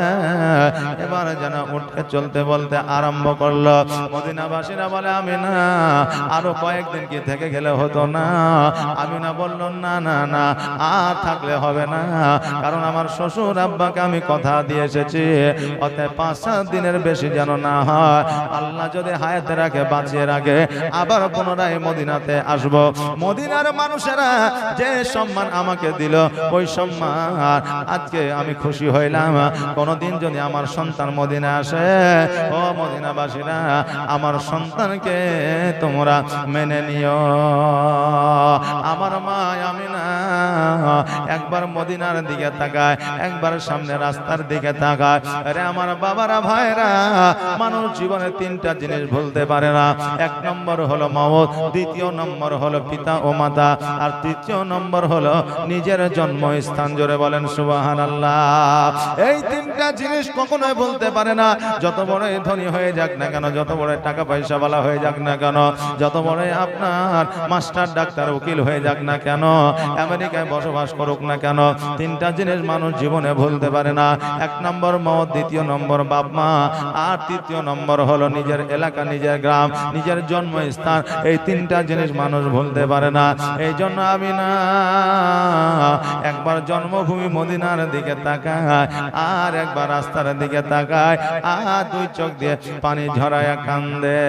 এবার যেন উঠকে চলতে বলতে আরম্ভ করলো। মদিনাবাসীরা বলে, আমিনা আরো কয়েকদিন কি থেকে গেলে হতো না? আমিনা বলল, না না না আর থাকলে হবে না, কারণ আমার শ্বশুর আব্বাকে আমি কথা দিয়ে এসেছি, অতএব 5-7 দিনের বেশি যেন না হয়। আল্লাহ যদি হায়াতে রাখে, বাঁচিয়ে রাখে, আবার পুনরায় মদিনাতে আসব। মদিনার মানুষেরা যে সম্মান আমাকে দিল, ওই সম্মান আজকে আমি খুশি হইলাম। কোনদিন যদি আমার সন্তান মদিনা আসে, ও মদিনাবাসীরা আমার সন্তানকে তোমরা মেনে নিও। আমার মা আমিনা একবার মদিনার দিকে তাকায়, একবার সামনে রাস্তার দিকে তাকায়। আরে আমার বাবারা ভাইরা, মানুষ জীবনে 3টা জিনিস ভুলতে পারে না। 1 নম্বর হলো মওত, 2য় নম্বর হলো পিতা ও মাতা, আর 3য় নম্বর হলো নিজের জন্মস্থান। জোরে বলেন সুবহানাল্লাহ। এই 3টা জিনিস কখনোই ভুলতে পারে না। যত বড় ধনী হয়ে যাক না কেন, যত বড় টাকা পয়সা वाला হয়ে যাক না কেন, যত বড় আপনার মাস্টার ডাক্তার উকিল হয়ে যাক না কেন, আমেরিকায় বসবাস করুক না কেন, 3টা জিনিস মানুষ জীবনে ভুলতে পারে না। 1 নম্বর মওত, 2য় নম্বর বাপ মা, আর 3য় নম্বর হলো নিজের এলাকা, নিজের গ্রাম, নিজের জন্মস্থান। এই 3টা জিনিস মানুষ ভুলতে পারে না। এই জন্য আমি না একবার জন্মভূমি মদিনার দিকে তাকায়, আর একবার রাস্তার দিকে তাকায়, আর 2 চোখ দিয়ে পানি ঝরায়া কান্দে।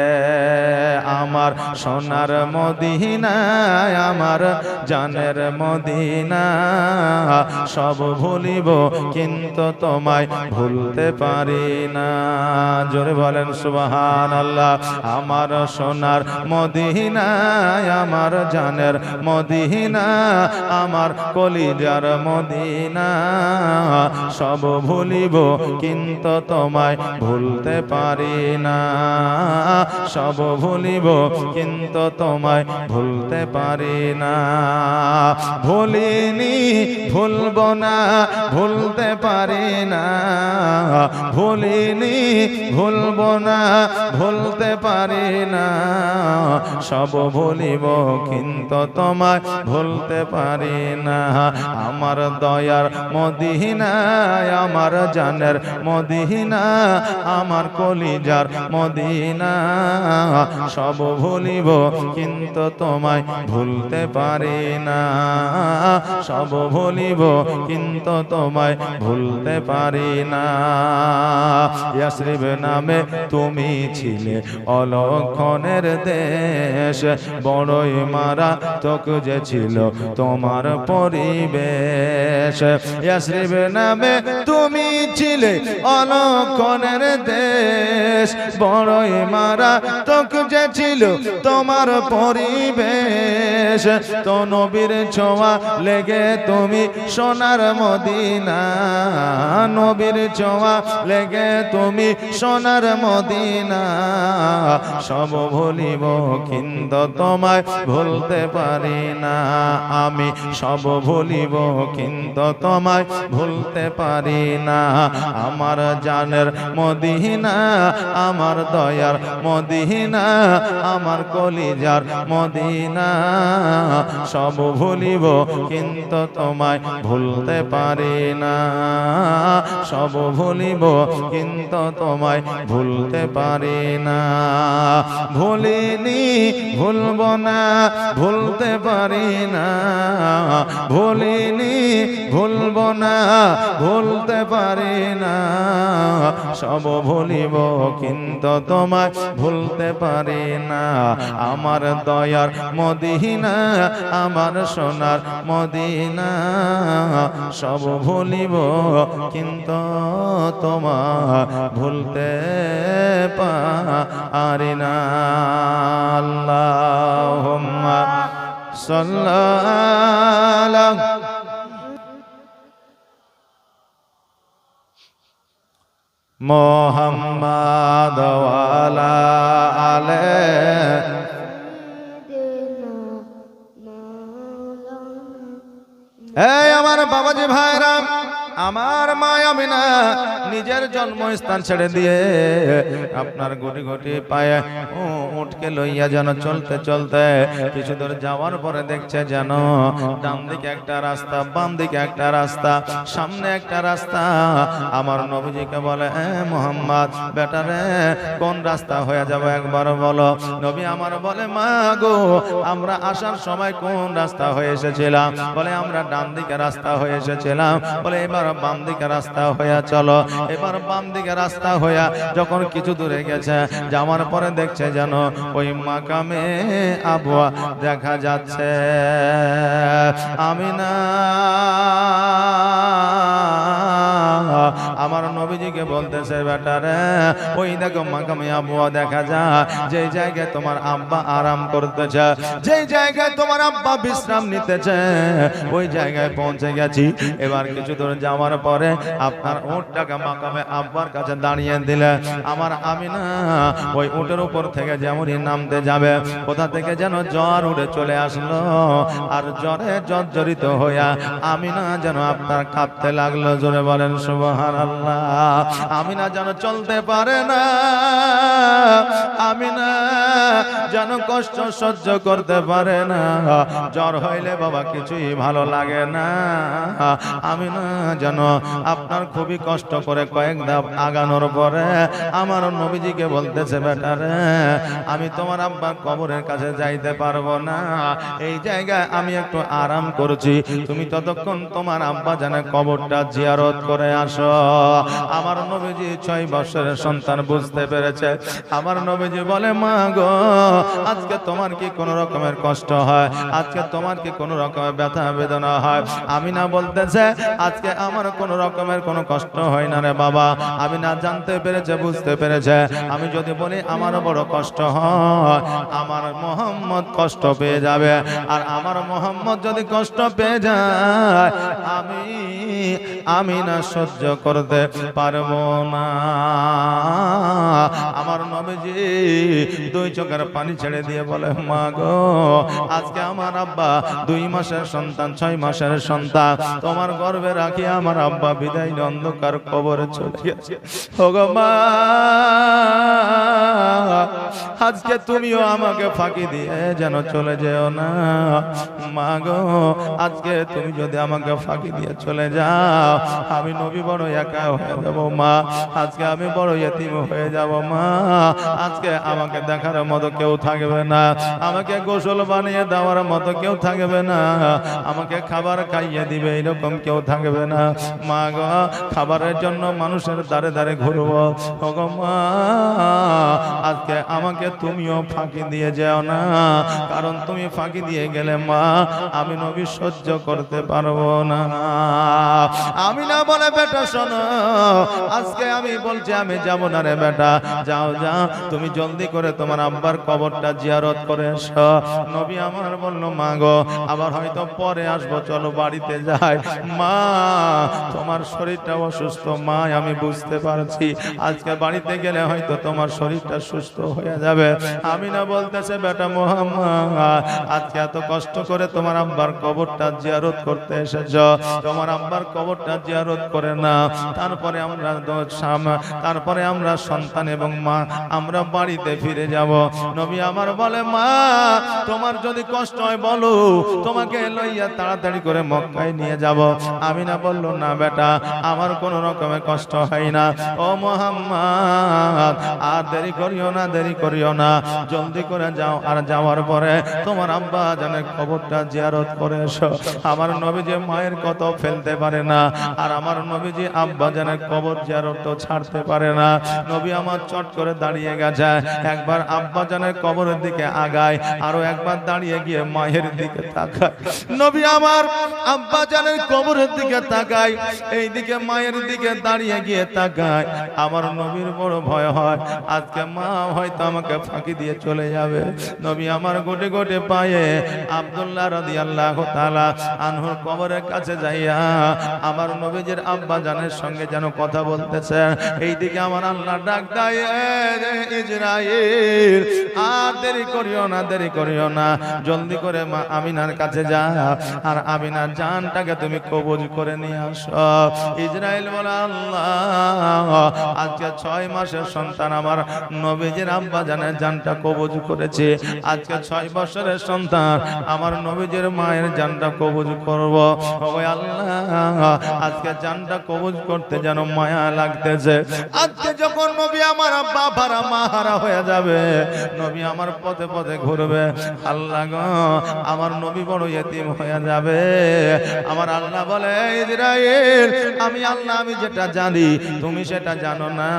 আমার সোনার মদিনা, আমার জানের মদিনা, সব ভুলিব কিন্তু তোমায় ভুলতে পারি না। জোরে বলেন সুবহানাল্লাহ। আমার সোনার মদিনা, আমার জানের মদিনা, আমার কলিজার মদিনা, সব ভুলিব কিন্তু তোমায় ভুলতে পারি না, সব ভুলিব কিন্তু তোমায় ভুলতে পারি না। ভুলিনি ভুলব না, ভুলতে পারি না, ভুলিনি ভুলব না, ভুলতে পারি না, সব ভুলিব কিন্তু তোমায় ভুলতে পারি না। আমার দয়ার মদিনা, আমার জানের মদিনা, আমার কলিজার মদিনা, সব ভুলিব কিন্তু তোমায় ভুলতে পারি না, সব ভুলিব কিন্তু তোমায় ভুলতে পারি না। ইয়াসরিব নামে তুমি ছিলে অলক্ষণের দেশ, বড়ই মারাত্মক যে ছিল তোমার পরিবেশ। ইয়াসরিব নামে তুমি ছিলে অলক্ষণের দেশ, বড়ই মারাত্মক যে ছিল তোমার পরিবেশ। তো নবীর ছোঁয়া লেগে তুমি সোনার মদিনা, নবীর ছোঁয়া লেগে তুমি সোনার মদিনা। সব ভুলিব কিন্তু তোমায় ভুলতে পারি না, আমি সব ভুলিব কিন্তু তোমায় ভুলতে পারি না। আমার জানের মদিনা, আমার দয়ার মদিনা, আমার কলিজার মদিনা। সব ভুলিব কিন্তু তোমায় ভুলতে পারি না, সব ভুলিব কিন্তু তোমায় ভুলতে পারি না। ভুলিনি ভুলব না, ভুলতে পারি না, ভুলিনি ভুলব না, ভুলতে পারি না। সব ভুলিব কিন্তু তোমায় ভুলতে পারি না। আমার দয়ার মদিনা, আমার সোনার মদিনা। সব ভুলিব কিন্তু তোমায় ভুলতে পারি না। আল্লাহুম্মা সাল্লি মুহাম্মাদ ওয়া আলা আলিহি। এই আমার বাবাজি ভাইরা, আমার মা আমিনা নিজের জন্মস্থান ছেড়ে দিয়ে আপনার গুটি গুটি পায়ে উঠকে লইয়া যেন চলতে চলতে কিছু দূর যাওয়ার পরে দেখছে যেন ডান দিকে একটা রাস্তা, বাম দিকে একটা রাস্তা, সামনে একটা রাস্তা। আমার নবীজিকে বলে, মুহাম্মদ বেটারে কোন রাস্তা হয়ে যাবে একবার বলো। নবী আমার বলে, মা গো আমরা আসার সময় কোন রাস্তা হয়ে এসেছিলাম? বলে আমরা ডান দিকে রাস্তা হয়ে এসেছিলাম। বলে এবার বাম দিকে রাস্তা হইয়া চলো। এবার বাম দিকে রাস্তা হইয়া যখন কিছু দূরে গেছে, যাওয়ার পরে দেখছে যেন ওই মাকামে আবওয়া দেখা যাচ্ছে। আমিনা আমার নবীজিকে বলতেছে, বেটারে ওই দেখো মাকামে আবওয়া দেখা যায়, যে জায়গায় তোমার আব্বা আরাম করতেছে, যে জায়গায় তোমার আব্বা বিশ্রাম নিতেছে, ওই জায়গায় পৌঁছে গেছি। এবার কিছু দূর যাওয়ার পরে আপনার উটটাকে মাকামে আব্বার কাছে দাঁড়িয়ে দিলে, আমার আমিনা ওই উটের উপর থেকে যেমনই নামতে যাবে, কোথা থেকে যেন জ্বর উড়ে চলে আসলো। আর জ্বরে জর্জরিত হইয়া আমিনা যেন আপনার কাঁপতে লাগলো। জোরে বলেন সুবহানাল্লাহ। আমিনা যেন চলতে পারে না, আমিনা যেন কষ্ট সহ্য করতে পারে না। জ্বর হইলে বাবা কিছুই ভালো লাগে না। আমিনা যেন আপনার খুবই কষ্ট করে কয়েক ধাপ আগানোর পরে আমার নবীজিকে বলতেছে, বেটারে আমি তোমার আব্বার কবরের কাছে যাইতে পারবো না, এই জায়গায় আমি একটু আরাম করছি, তুমি ততক্ষণ তোমার আব্বা জানে কবরটা জিয়ারত করে আসো। আমার নবীজি 6 বছরের সন্তান বুঝতে পেরেছে। আমার নবীজি বলে, মা গো আজকে তোমার কি কোনো রকমের কষ্ট হয়? আজকে তোমার কি কোনো রকমের ব্যথা বেদনা হয়? আমিনা বলতেছে, আজকে আমার কোনো রকমের কোনো কষ্ট হয় না রে বাবা। আমি না জানতে পেরেছে, বুঝতে পেরেছে। আমি যদি বলি আমার বড় কষ্ট হয়, আমার মোহাম্মদ কষ্ট পেয়ে যাবে। আর আমার মোহাম্মদ যদি কষ্ট পেয়ে যায়, আমি না সহ্য করতে পারবো না। আমার নবীজি 2 চোখের পানি ছেড়ে দিয়ে বলে, মা গো আজকে আমার আব্বা 2 মাসের সন্তান, 6 মাসের সন্তান তোমার গর্ভে রাখি আমার আব্বা বিদায় অন্ধকার কবরে চলে গেছে। ওগো মা আজকে তুমিও আমাকে ফাঁকি দিয়ে যেন চলে যেও না। মা গো আজকে তুমি যদি আমাকে ফাঁকি দিয়ে চলে যাও, আমি নবী বড় একা হয়ে যাব মা। আজকে আমি বড় ইতিম হয়ে যাব মা। আজকে আমাকে দেখার মতো কেউ থাকবে না, আমাকে গোসল বানিয়ে দেওয়ার মতো কেউ থাকবে না, আমাকে খাবার খাইয়ে দিবে এরকম কেউ থাকবে না। মা গো খাবারের জন্য মানুষের দ্বারে দ্বারে ঘুরবো। ওগো মা আজকে আজকে আমাকে তুমিও ফাঁকি দিয়ে যেও না, কারণ তুমি ফাঁকি দিয়ে গেলে মা আমি নবী সহ্য করতে পারবো না। আমি না বলে বেটা শোনো, আজকে আমি বলছি আমি যাবো না রে বেটা, যাও যাও তুমি জলদি করে তোমার আব্বার কবরটা জিয়ারত করে এসো। নবী আমার বলল মা গো আবার হয়তো পরে আসবো, চলো বাড়িতে যাই। মা তোমার শরীরটা অসুস্থ মা, আমি বুঝতে পারছি আজকে বাড়িতে গেলে হয়তো তোমার শরীরটা সুস্থ হয়ে যাবে। আমি না বলতেছে বেটা মোহাম্মদ আজকে এত কষ্ট করে তোমার আব্বার কবরটা জিয়ারত করতে এসেছ, তোমার আব্বার কবরটা জিয়ারত করে না, তারপরে আমরা সন্তান এবং মা আমরা বাড়িতে ফিরে যাব। নবী আমার বলে মা তোমার যদি কষ্ট হয় বলো, তোমাকে লইয়া তাড়াতাড়ি করে মক্কায় নিয়ে যাব। আমি না বললো না বেটা আমার কোনো রকমের কষ্ট হয় না, ও মোহাম্মদ আর দেরি করিও না, দেরি করিও না, জলদি করে যাও। আর যাওয়ার পরে তোমার আব্বা জানের কবরটা জিয়ারত করে এসো। আমার নবীজি মায়ের কত ফেলতে পারে না, আর আমার নবীজি আব্বা জানের কবর জিয়ারত ছাড়তে পারে না। নবী আমার চট করে দাঁড়িয়ে গেছে, একবার আব্বা জানের কবরের দিকে আগায়, আরো একবার দাঁড়িয়ে গিয়ে মায়ের দিকে তাকায়। নবী আমার আব্বা জানের কবরের দিকে তাকায়, এই দিকে মায়ের দিকে দাঁড়িয়ে গিয়ে তাকায়। আমার নবীর বড় ভয় হয় আজকে মা হয়তো আমাকে ফাঁকি দিয়ে চলে যাবে। নবী আমার গোটে গোটে পায়ে আব্দুল্লাহ রাদিয়াল্লাহু তাআলা আনহুর কবরের কাছে যাইয়া আমার নবীজির আব্বা জানের সঙ্গে যেন কথা বলতেছে। এইদিকে আমার আল্লাহ ডাক দেয় ইসরাইল আর দেরি করিও না, দেরি করিও না, জলদি করে মা আমিনার কাছে যা, আর আমিনার জানটাকে তুমি কবজ করে নিয়ে আসো। ইসরাইল বলে আল্লাহ আজকে 6 মাসের সন্তান আমার নবীজির আব্বা জানের জানটা কবজ করেছে, আজকে 6 বছরের সন্তান আমার নবীজির মায়ের জানটা কবজ করব। ওই আল্লাহ আজকে জানটা কবজ করতে যেন মায়া লাগতেছে। আজকে যখন নবী আমার আব্বা ভাড়া মাহারা হয়ে যাবে, নবী আমার পথে পথে ঘুরবে, আল্লাহ গো আমার নবী বড় ইতিম হয়ে যাবে। আমার আল্লাহ বলে ইসরাইল আমি আল্লাহ আমি যেটা জানি তুমি সেটা জানো না,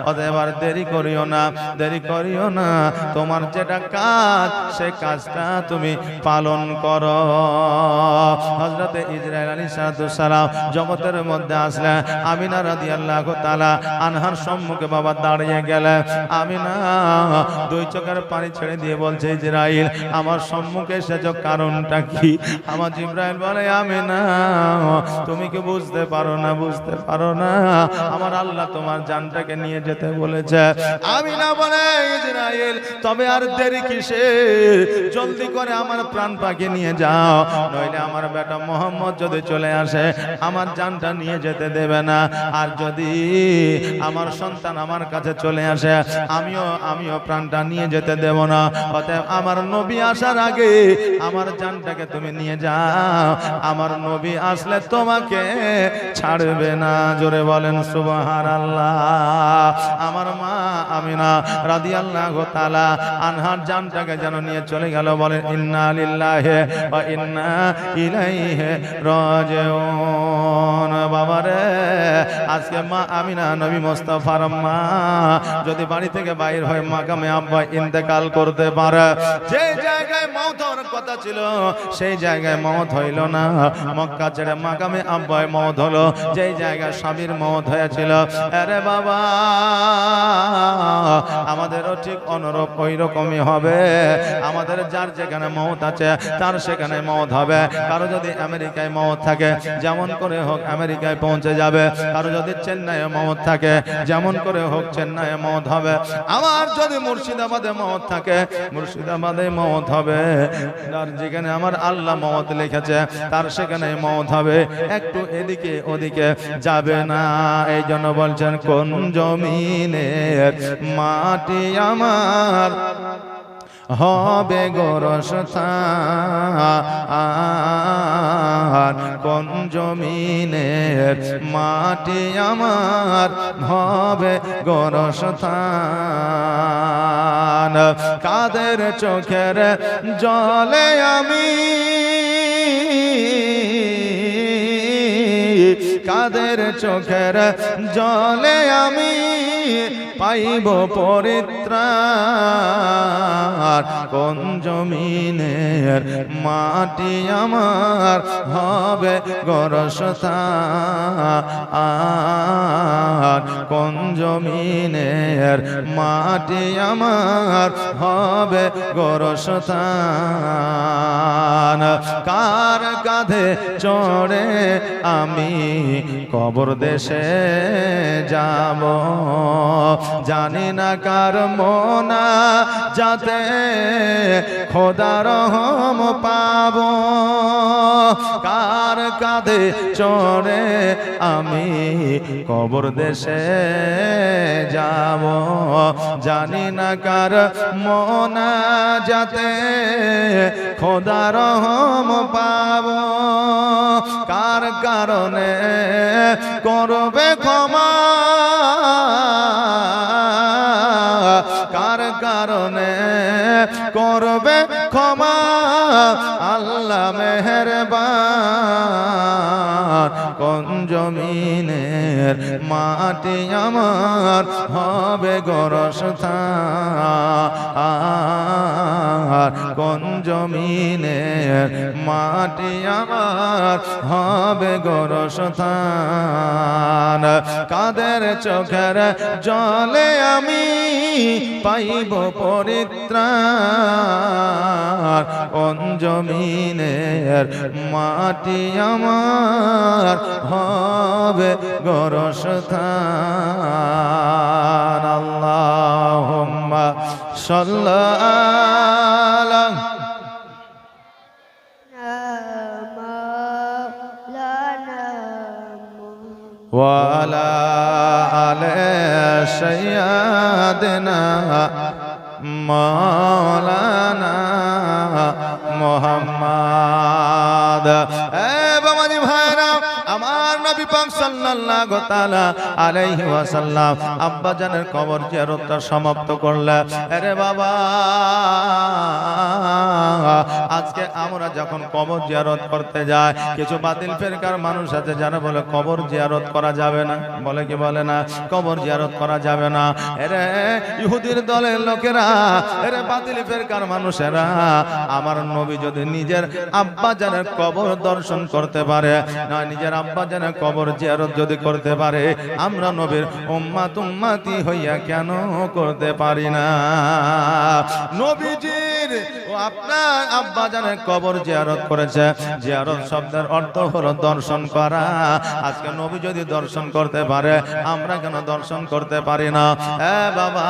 অতএব আর দেরি করিও না, দেরি করিও না, তোমার যেটা কাজ সেই কাজটা তুমি পালন করো। হযরতে ইসরাইল আলাইহিস সালাম জগতের মধ্যে আসলেন, আমিনা রাদিয়াল্লাহু তাআলা আনহার সম্মুখে বাবা দাঁড়িয়ে গেলেন। আমিনা 2 চোখের পানি ছেড়ে দিয়ে বলছে ইসরাইল আমার সম্মুখে এসেছো কারণটা কি? আমার জিবরাইল বলে আমিনা তুমি কি বুঝতে পারো না, বুঝতে পারো না আমার আল্লাহ তোমার জানটাকে নিয়ে যেতে বলেছে। আমিনা বলে ইসরাইল তবে আর দেরি কিসের, জলদি করে আমার প্রাণ পাখি নিয়ে যাও, নইলে আমার বেটা মোহাম্মদ যদি চলে আসে আমার জানটা নিয়ে যেতে দেবে না, আর যদি আমার সন্তান আমার কাছে চলে আসে আমিও প্রাণটা নিয়ে যেতে দেব না। অতএব আমার নবী আসার আগে আমার জানটাকে তুমি নিয়ে যাও, আমার নবী আসলে তোমাকে ছাড়বে না। জোরে বলেন সুবহানাল্লাহ। আমার মা আমিনা রাদিয়াল্লাহু তাআলা আনহার জানটাকে যেন নিয়ে চলে গেল। বলেন ইন্না লিল্লাহি ওয়া ইন্না ইলাইহি রাজিউন। বাবারে আজকে মা আমিনা নবী মুস্তাফার মা যদি বাড়ি থেকে বাইর হয়ে মাকামে আব্বা ইন্তেকাল করতে পারে, যে জায়গায় মওত হওয়ার কথা ছিল সেই জায়গায় মওত হইল না, মক্কা ছেড়ে মাকামে আব্বায় মওত হলো, যেই জায়গায় স্বামীর মওত হয়েছিল। আরে বাবা আমাদেরও ঠিক অনুরূপ ওই রকমই হবে, আমাদের যার যেখানে মওত আছে তার সেখানে মওত হবে। কারো যদি আমেরিকায় মওত থাকে যেমন করে হোক আমেরিকায় পৌঁছে যাবে, কারো যদি চেন্নাইয়ে মওত থাকে যেমন করে হোক চেন্নাইয়ে মওত হবে। আমার যদি মুর্শিদাবাদে মওত থাকে মুর্শিদাবাদে মওত হবে, আর যেখানে আমার আল্লাহ মওত লিখেছে তার সেখানে মওত হবে, একটু এদিকে ওদিকে যাবে না। এই জন্য বলছেন কোন জমিনের মাটি আমার হবে গোরস্থান, কোন জমিনের মাটি আমার হবে গোরস্থান। কাদের চোখের জলে আমি, কাদের চোখের জলে আমি পাইব পরিত্রাণ কোন জমিনের মাটি আমার হবে গোরস্থান কোন জমিনের মাটি আমার হবে গোরস্থান কার কাঁধে চড়ে আমি কবর দেশে যাব জানি না কার মোনা যাতে খোদা রহম পাবো কার কাঁধে চড়ে আমি কবর দেশে যাব জানি না কার মোনা যাতে খোদা রহম পাবো কার কারণে করবে ক্ষমা কার কারণে করবে ক্ষমা আল্লাহ মেহেরবান কোন জমিনের মাটি আমার হবে গোরস্থান কোন জমিনের মাটি আমার হবে গোরস্থান কাদের চোখের জলে আমি পাইব পরিত্রাণ কোন জমিনের মাটি আমার হবে গোরস্থান আল্লাহুম্মা সাল্লি وعلى آل سيدنا مولانا محمد বাবাজি ভাইরা আমার নবী পাক সাল্লাল্লাহু তাআলা আলাইহি ওয়াসাল্লাম আব্বা জানের কবর জিয়ারতটা সমাপ্ত করলেন আরে বাবা আজকে আমরা যখন কবর জিয়ারত করতে যাই কিছু বাতিল ফেরকার মানুষ আছে যারা বলে কবর জিয়ারত করা যাবে না বলে কি বলে না কবর জিয়ারত করা যাবে না আরে ইহুদির দলের লোকেরা আরে বাতিল ফেরকার মানুষেরা আমার নবী যদি নিজের আব্বা জানের কবর দর্শন করতে পারে না নিজের আব্বা জানের কবর জিয়ারত যদি করতে পারে আমরা নবীর উম্মতি হইয়া কেন করতে পারি না নবীজির ও আপনার আব্বা জানের কবর জিয়ারত করেছে জিয়ারত শব্দের অর্থ হলো দর্শন করা আজকে নবী যদি দর্শন করতে পারে আমরা কেন দর্শন করতে পারি না বাবা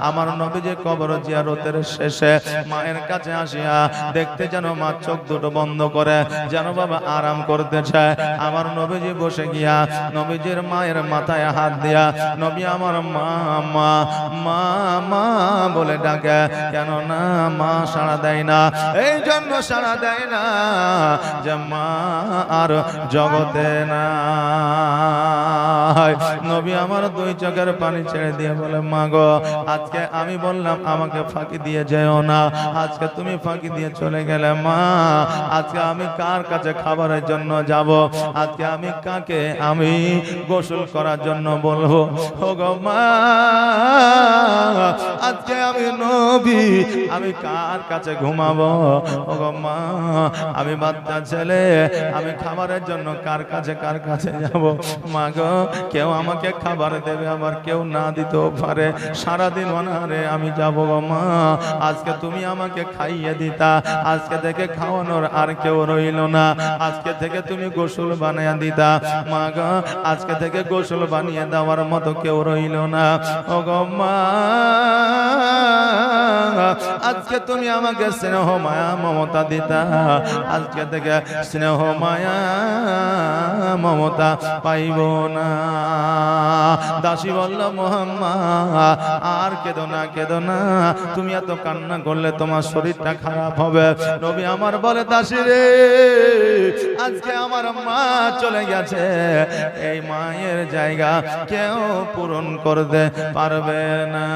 আমার নবীজি কবর জিয়ারতের শেষে মায়ের কাছে আসিয়া দেখতে যেন মা চোখ দুটো বন্ধ করে যেন বাবা আরাম করতে চায় আমার নবীজি বসে গিয়া নবীজির মায়ের মাথায় হাত দিয়া নবী আমার মা মা মা মা বলে ডাকে কেন না মা সাড়া দেয় না এই জন্য সাড়া দেয় না যে মা আর জগতে না নবী আমার দুই চোখের পানি ছেড়ে দিয়ে বলে মা গো আজকে আমি বললাম আমাকে ফাঁকি দিয়ে যেও না আজকে তুমি ফাঁকি দিয়ে চলে গেলে মা আজকে আমি কার কাছে খাবারের জন্য যাব আজকে আমি কাকে আমি গোসল করার জন্য বলবো ও গো মা আজকে আমি নবী আমি কার কাছে ঘুমাবো ও গো মা আমি বাচ্চা ছেলে আমি খাবারের জন্য কার কাছে যাব মা গো কেউ আমাকে খাবার দেবে আবার কেউ না দিতেও পারে সারাদিন অনাহারে আমি যাব গো মা আজকে তুমি আমাকে খাইয়ে দিতা আজকে থেকে খাওয়ানোর আর কেউ রইল না আজকে থেকে তুমি গোসল বানিয়ে দিতা মা গো আজকে থেকে গোসল বানিয়ে দেওয়ার মতো কেউ রইল না ও গো মা আজকে তুমি আমাকে স্নেহ মায়া মমতা দিতা আজকে থেকে স্নেহ মায়া মমতা পাইব না দাসী বলল মুহাম্মদ আর কেঁদো না তুমি এত কান্না করলে তোমার শরীরটা খারাপ হবে নবী আমার বলে দাসী রে আজকে আমার মা চলে গেছে এই মায়ের জায়গা কেউ পূরণ করতে পারবে না।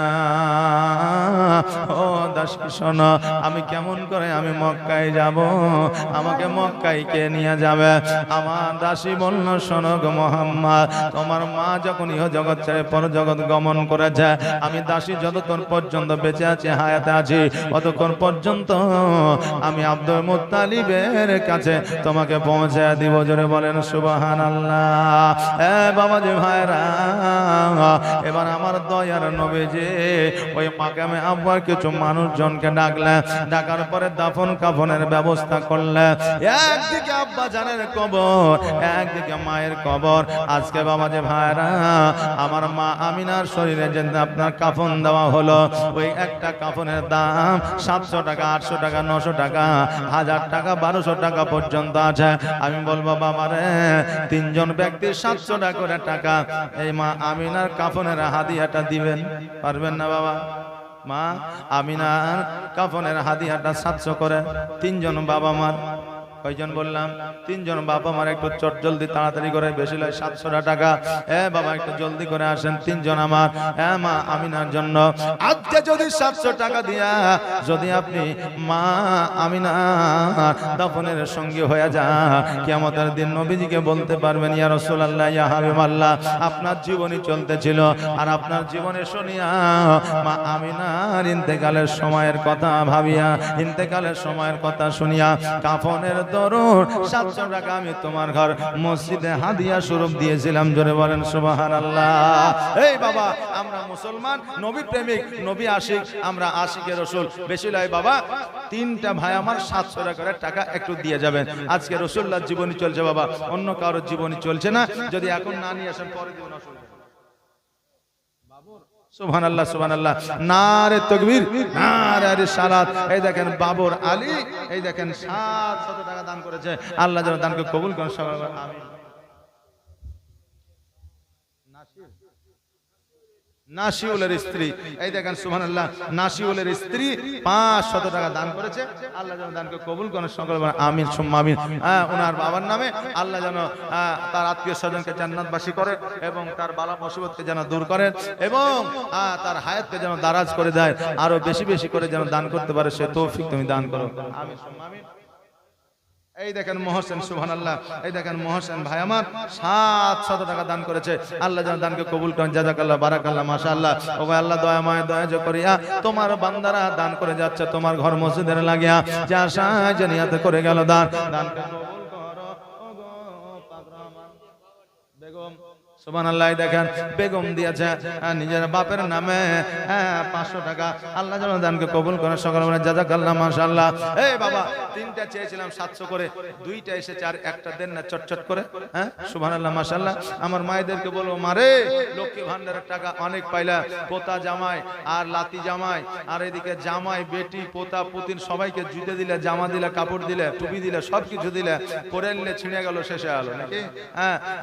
ও দাসী শোনো, আমি কেমন করে আমি মক্কায় যাব, আমাকে মক্কায় কে নিয়ে যাবে? আমার দাসী বলল, শোনো গো মুহাম্মদ, তোমার মা যখন ইহ জগৎ ছেড়ে পর জগৎ গমন করেছে, আমি দাসী যতক্ষণ পর্যন্ত বেঁচে আছি, হায়াতে আছি, ততক্ষণ পর্যন্ত আমি আব্দুল মুত্তালিবের কাছে তোমাকে পৌঁছে দিব। জোরে বলেন সুবহানাল্লাহ। এ বাবা যে ভাইরা, এবার আমার দয়ার নবীজি ওই মাকামে আব্বার কিছু মানুষজনকে ডাকলেন, ডাকার পরে দাফন কাফনের ব্যবস্থা করলেন। একদিকে আব্বা জানের কবর, একদিকে মায়ের কবর। আজকে বাবা যে ভাইরা, আমার মা আমিনার শরীরে যে আপনার কাফন দেওয়া হলো, ওই একটা কাফনের দাম 700 টাকা, 800 টাকা, 900 টাকা, 1000 টাকা, 1200 টাকা পর্যন্ত আছে। আমি বলবো বাবারে, 3 জন ব্যক্তি 700 টাকা করে টাকা এই মা আমিনার কাফনের হাদিয়াটা দিবেন, পারবেন না বাবা? মা আমিনার কাফনের হাদিয়াটা 700 করে 3 জন বাবা মার। কয়জন বললাম? 3 জন বাবা মার। একটু চট জলদি তাড়াতাড়ি করে, বেশি লয় 700 টাকা। বাবা একটু জলদি করে আসেন, 3 জন আমার মা আমিনার জন্য। আজকে যদি 700 টাকা দিয়া যদি আপনি মা আমিনার দাফনের সঙ্গী হয়ে যান, কিয়ামতের দিন নবীজিকে বলতে পারবেন, ইয়া রাসূলুল্লাহ, ইয়া হাবিবাল্লাহ, আপনার জীবনী চলতেছিল আর আপনার জীবনে শুনিয়া মা আমিনার ইন্তেকালের সময়ের কথা ভাবিয়া, ইন্তেকালের সময়ের কথা শুনিয়া কাফনের দরুন 700 টাকা আমি তোমার ঘর মসজিদে হাদিয়া স্বরূপ দিয়েছিলাম। জোরে বলেন সুবহানাল্লাহ। এই বাবা, আমরা মুসলমান, নবী প্রেমিক, নবী আশিক, আমরা আশিকে রাসূল। বেশি লয় বাবা, 3টা ভাই আমার 700 টাকা করে টাকা একটু দিয়ে যাবেন। আজকে রাসূলুল্লাহর জীবনী চলছে বাবা, অন্য কারোর জীবনী চলছে না। যদি এখন না নিয়ে আসেন, পরে দিব না। সুবহানাল্লাহ, সুবহানাল্লাহ, নারে তাকবীর, নারে রিসালাত। এই দেখেন বাবর আলী, এই দেখেন 700 টাকা দান করেছে। আল্লাহ যেন দানকে কবুল করেন, সবাই আমিন। নাসিউলের স্ত্রী, এই দেখেন সুবহানাল্লাহ, নাসিউলের স্ত্রী 500 টাকা দান করেছে। আল্লাহ যেন দানকে কবুল করেন, সকলে আমিন সুম্মা আমিন। ওনার বাবার নামে আল্লাহ যেন তার আত্মীয় স্বজনকে জান্নাতবাসী করে এবং তার বালা মুসিবতকে যেন দূর করেন এবং তার হায়াতকে যেন দারাজ করে দেয়, আরো বেশি বেশি করে যেন দান করতে পারে, সে তৌফিক তুমি দান করো, আমিন সুম্মা আমিন। এই দেখেন মহসেন, সুবহানাল্লাহ, এই দেখেন মহসেন ভাই আমার 700 টাকা দান করেছে। আল্লাহ যেন দানকে কবুল করেন, জাযাকাল্লাহ, বারাকাল্লাহ, মাশাআল্লাহ। ও ভাই আল্লাহ দয়াময়, দয়া করিয়া তোমার বান্দারা দান করে যাচ্ছে তোমার ঘর মসজিদের লাগিয়া, যা আশায় যে নিয়ত করে গেল দান, দানকে কবুল করো। ও গো পাক রহমান বেগম, সুবহানাল্লাহ, দেখেন বেগম দিয়েছে নিজের বাপের নামে 500 টাকা। আল্লাহ যেন দানকে কবুল করে, সকলে বলেন জাযাকাল্লাহ, মাশাআল্লাহ। এই বাবা, 3টা চেয়েছিলাম 700 করে, 2টা এসেছে, আর একটা দেন না চটচট করে। সুবহানাল্লাহ, মাশাআল্লাহ। আমার মায়েদেরকে বলবো, মারে লক্ষ্মী ভান্ডারের টাকা অনেক পাইলা, পোতা জামাই আর লাতি জামাই, আর এদিকে জামাই বেটি পোতা পুতিন সবাইকে জুতে দিলে, জামা দিলে, কাপড় দিলে, টুপি দিলে, সবকিছু দিলে, পরে নিলে ছিঁড়ে গেল, শেষে আলো নাকি।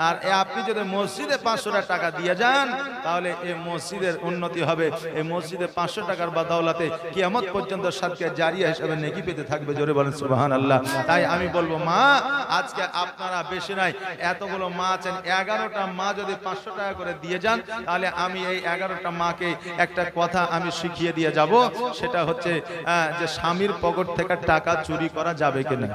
আর আপনি যদি মসজিদে 500 টাকা দিয়ে যান, তাহলে এই মসজিদের উন্নতি হবে। এই মসজিদে 500 টাকার বাদাওলাতে কিয়ামত পর্যন্ত সাদকা জারিয়া হিসেবে নেকি পেতে থাকবে। জোরে বলেন সুবহানাল্লাহ। তাই আমি বলবো, মা আজকে আপনারা বেশি নাই, এতগুলো মা আছেন, 11টা মা যদি 500 টাকা করে দিয়ে যান, তাহলে আমি এই 11টা মাকে একটা কথা আমি শিখিয়ে দিয়ে যাব। সেটা হচ্ছে যে স্বামীর পকেট থেকে টাকা চুরি করা যাবে কিনা।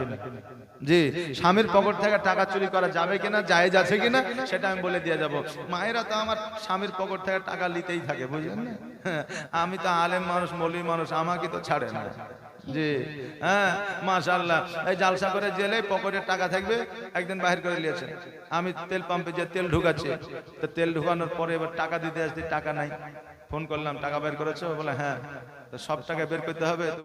জি, স্বামীর পকেট থেকে টাকা চুরি করা যাবে কিনা, জায়েজ আছে কিনা, সেটা আমি বলে দিয়ে যাব। মায়েরা তো আমার স্বামীর পকেট থেকে টাকা নিতেই থাকে, বুঝলেন না? আমি তো আলেম মানুষ, মৌলবি মানুষ, আমাকে তো ছাড়ে না। জি, মাশাআল্লাহ। এই জালসা করে জেলে পকেটে টাকা থাকবে, একদিন বাহির করে নিয়েছে। আমি তেল পাম্পে যে তেল ঢুকাচ্ছি, তো তেল ঢুকানোর পরে এবার টাকা দিতে আসছি, টাকা নাই। ফোন করলাম, টাকা বের করেছো? বলে হ্যাঁ। তো সব টাকা বের করতে হবে।